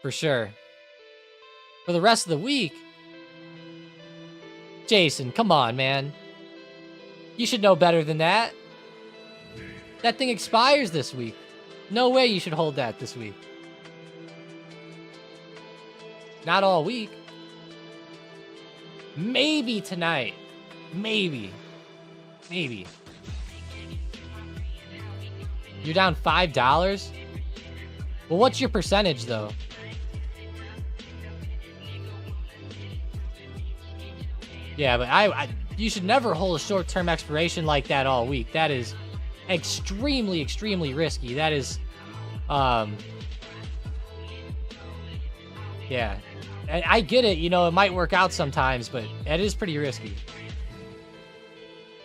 For sure. For the rest of the week, Jason, come on, man. You should know better than that. That thing expires this week. No way you should hold that this week. Not all week. Maybe tonight. Maybe. Maybe. You're down $5? Well, what's your percentage, though? Yeah, but you should never hold a short-term expiration like that all week. That is extremely, extremely risky. That is, yeah. I get it, you know, it might work out sometimes, but it is pretty risky.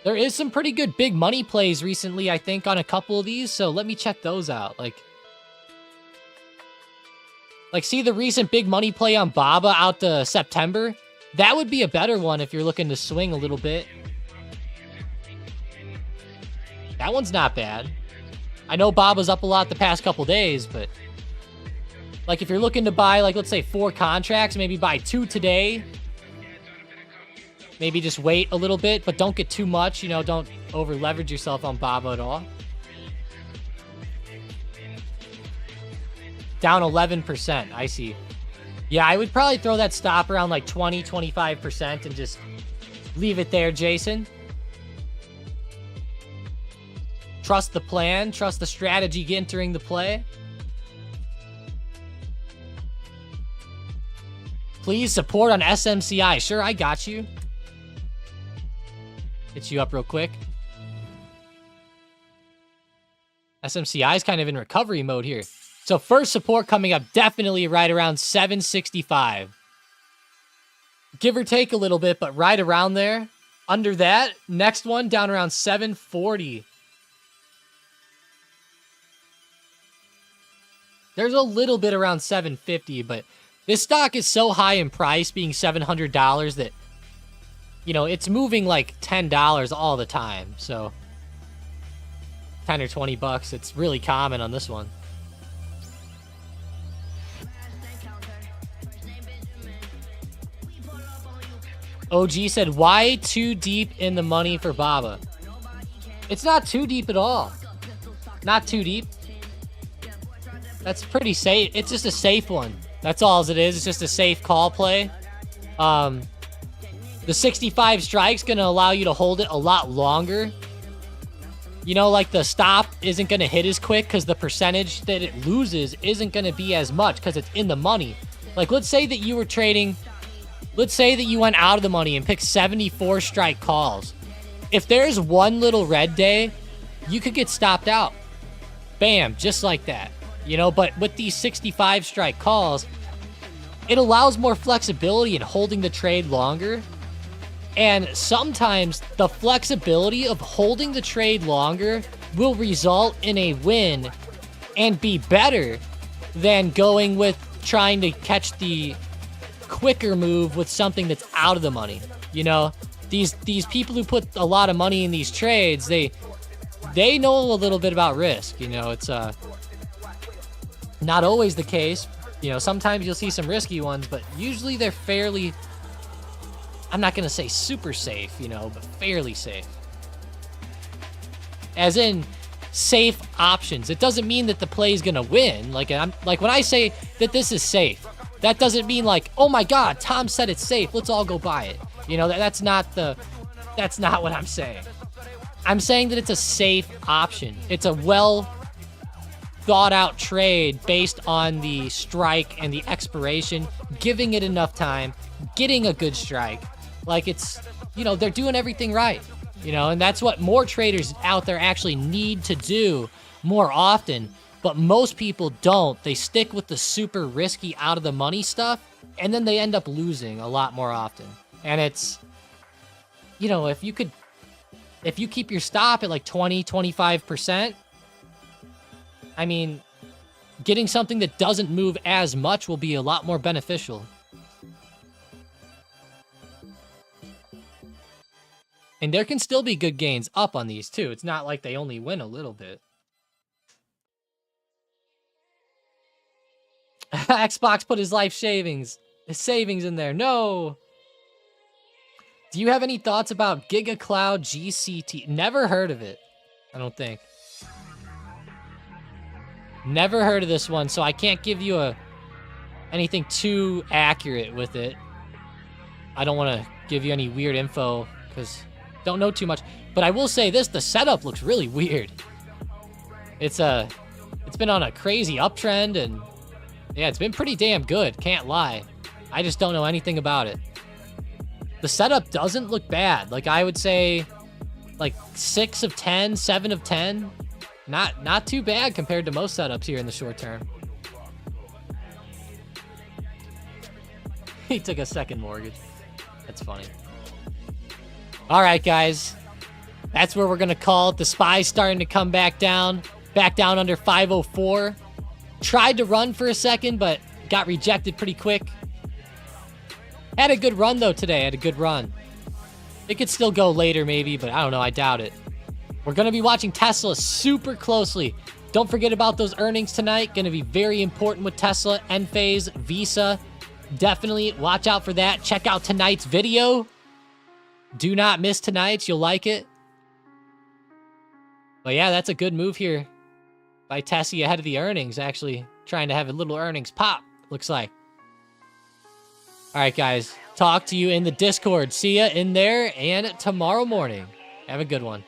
There is some pretty good big money plays recently, I think, on a couple of these, so let me check those out. Like see the recent big money play on Baba out to September? That would be a better one if you're looking to swing a little bit. That one's not bad. I know Baba's up a lot the past couple days, but like if you're looking to buy, like, let's say 4 contracts, maybe buy 2 today. Maybe just wait a little bit, but don't get too much. You know, don't over leverage yourself on Baba at all. Down 11%. I see. Yeah, I would probably throw that stop around like 20, 25% and just leave it there, Jason. Trust the plan. Trust the strategy entering the play. Please support on SMCI. Sure, I got you. Hit you up real quick. SMCI is kind of in recovery mode here. So first support coming up definitely right around 765. Give or take a little bit, but right around there. Under that, next one down around 740. There's a little bit around 750, but this stock is so high in price, being $700, that, you know, it's moving like $10 all the time. So 10 or 20 bucks, it's really common on this one. OG said, why too deep in the money for Baba? It's not too deep at all. Not too deep. That's pretty safe. It's just a safe one. That's all it is. It's just a safe call play. The 65 strike's going to allow you to hold it a lot longer. You know, like the stop isn't going to hit as quick because the percentage that it loses isn't going to be as much because it's in the money. Like, let's say that you were trading... Let's say that you went out of the money and picked 74 strike calls. If there's one little red day, you could get stopped out. Bam, just like that. You know, but with these 65 strike calls, it allows more flexibility in holding the trade longer. And sometimes the flexibility of holding the trade longer will result in a win and be better than going with trying to catch the quicker move with something that's out of the money. You know, these people who put a lot of money in these trades, they know a little bit about risk. You know, it's not always the case. You know, sometimes you'll see some risky ones, but usually they're fairly, I'm not going to say super safe, you know, but fairly safe. As in safe options. It doesn't mean that the play is going to win. Like when I say that this is safe, that doesn't mean like, oh my God, Tom said it's safe, let's all go buy it. You know, that's not what I'm saying. I'm saying that it's a safe option. It's a well thought out trade based on the strike and the expiration, giving it enough time, getting a good strike. Like it's, you know, they're doing everything right, you know, and that's what more traders out there actually need to do more often. But most people don't. They stick with the super risky out of the money stuff, and then they end up losing a lot more often. And it's, you know, if you keep your stop at like 20-25%, I mean, getting something that doesn't move as much will be a lot more beneficial. And there can still be good gains up on these too. It's not like they only win a little bit. Xbox put his savings in there. No. Do you have any thoughts about GigaCloud GCT? Never heard of it, I don't think. Never heard of this one, so I can't give you anything too accurate with it. I don't want to give you any weird info because don't know too much. But I will say this, the setup looks really weird. It's been on a crazy uptrend, and yeah, it's been pretty damn good, can't lie. I just don't know anything about it. The setup doesn't look bad. Like I would say like 6 of 10, 7 of 10. Not too bad compared to most setups here in the short term. He took a second mortgage. That's funny. All right, guys. That's where we're going to call it. The SPY's starting to come back down under 504. Tried to run for a second, but got rejected pretty quick. Had a good run, though, today. Had a good run. It could still go later, maybe, but I don't know. I doubt it. We're going to be watching Tesla super closely. Don't forget about those earnings tonight. Going to be very important with Tesla, Enphase, Visa. Definitely watch out for that. Check out tonight's video. Do not miss tonight's. You'll like it. But yeah, that's a good move here by Tessie ahead of the earnings. Actually trying to have a little earnings pop, looks like. All right, guys. Talk to you in the Discord. See ya in there and tomorrow morning. Have a good one.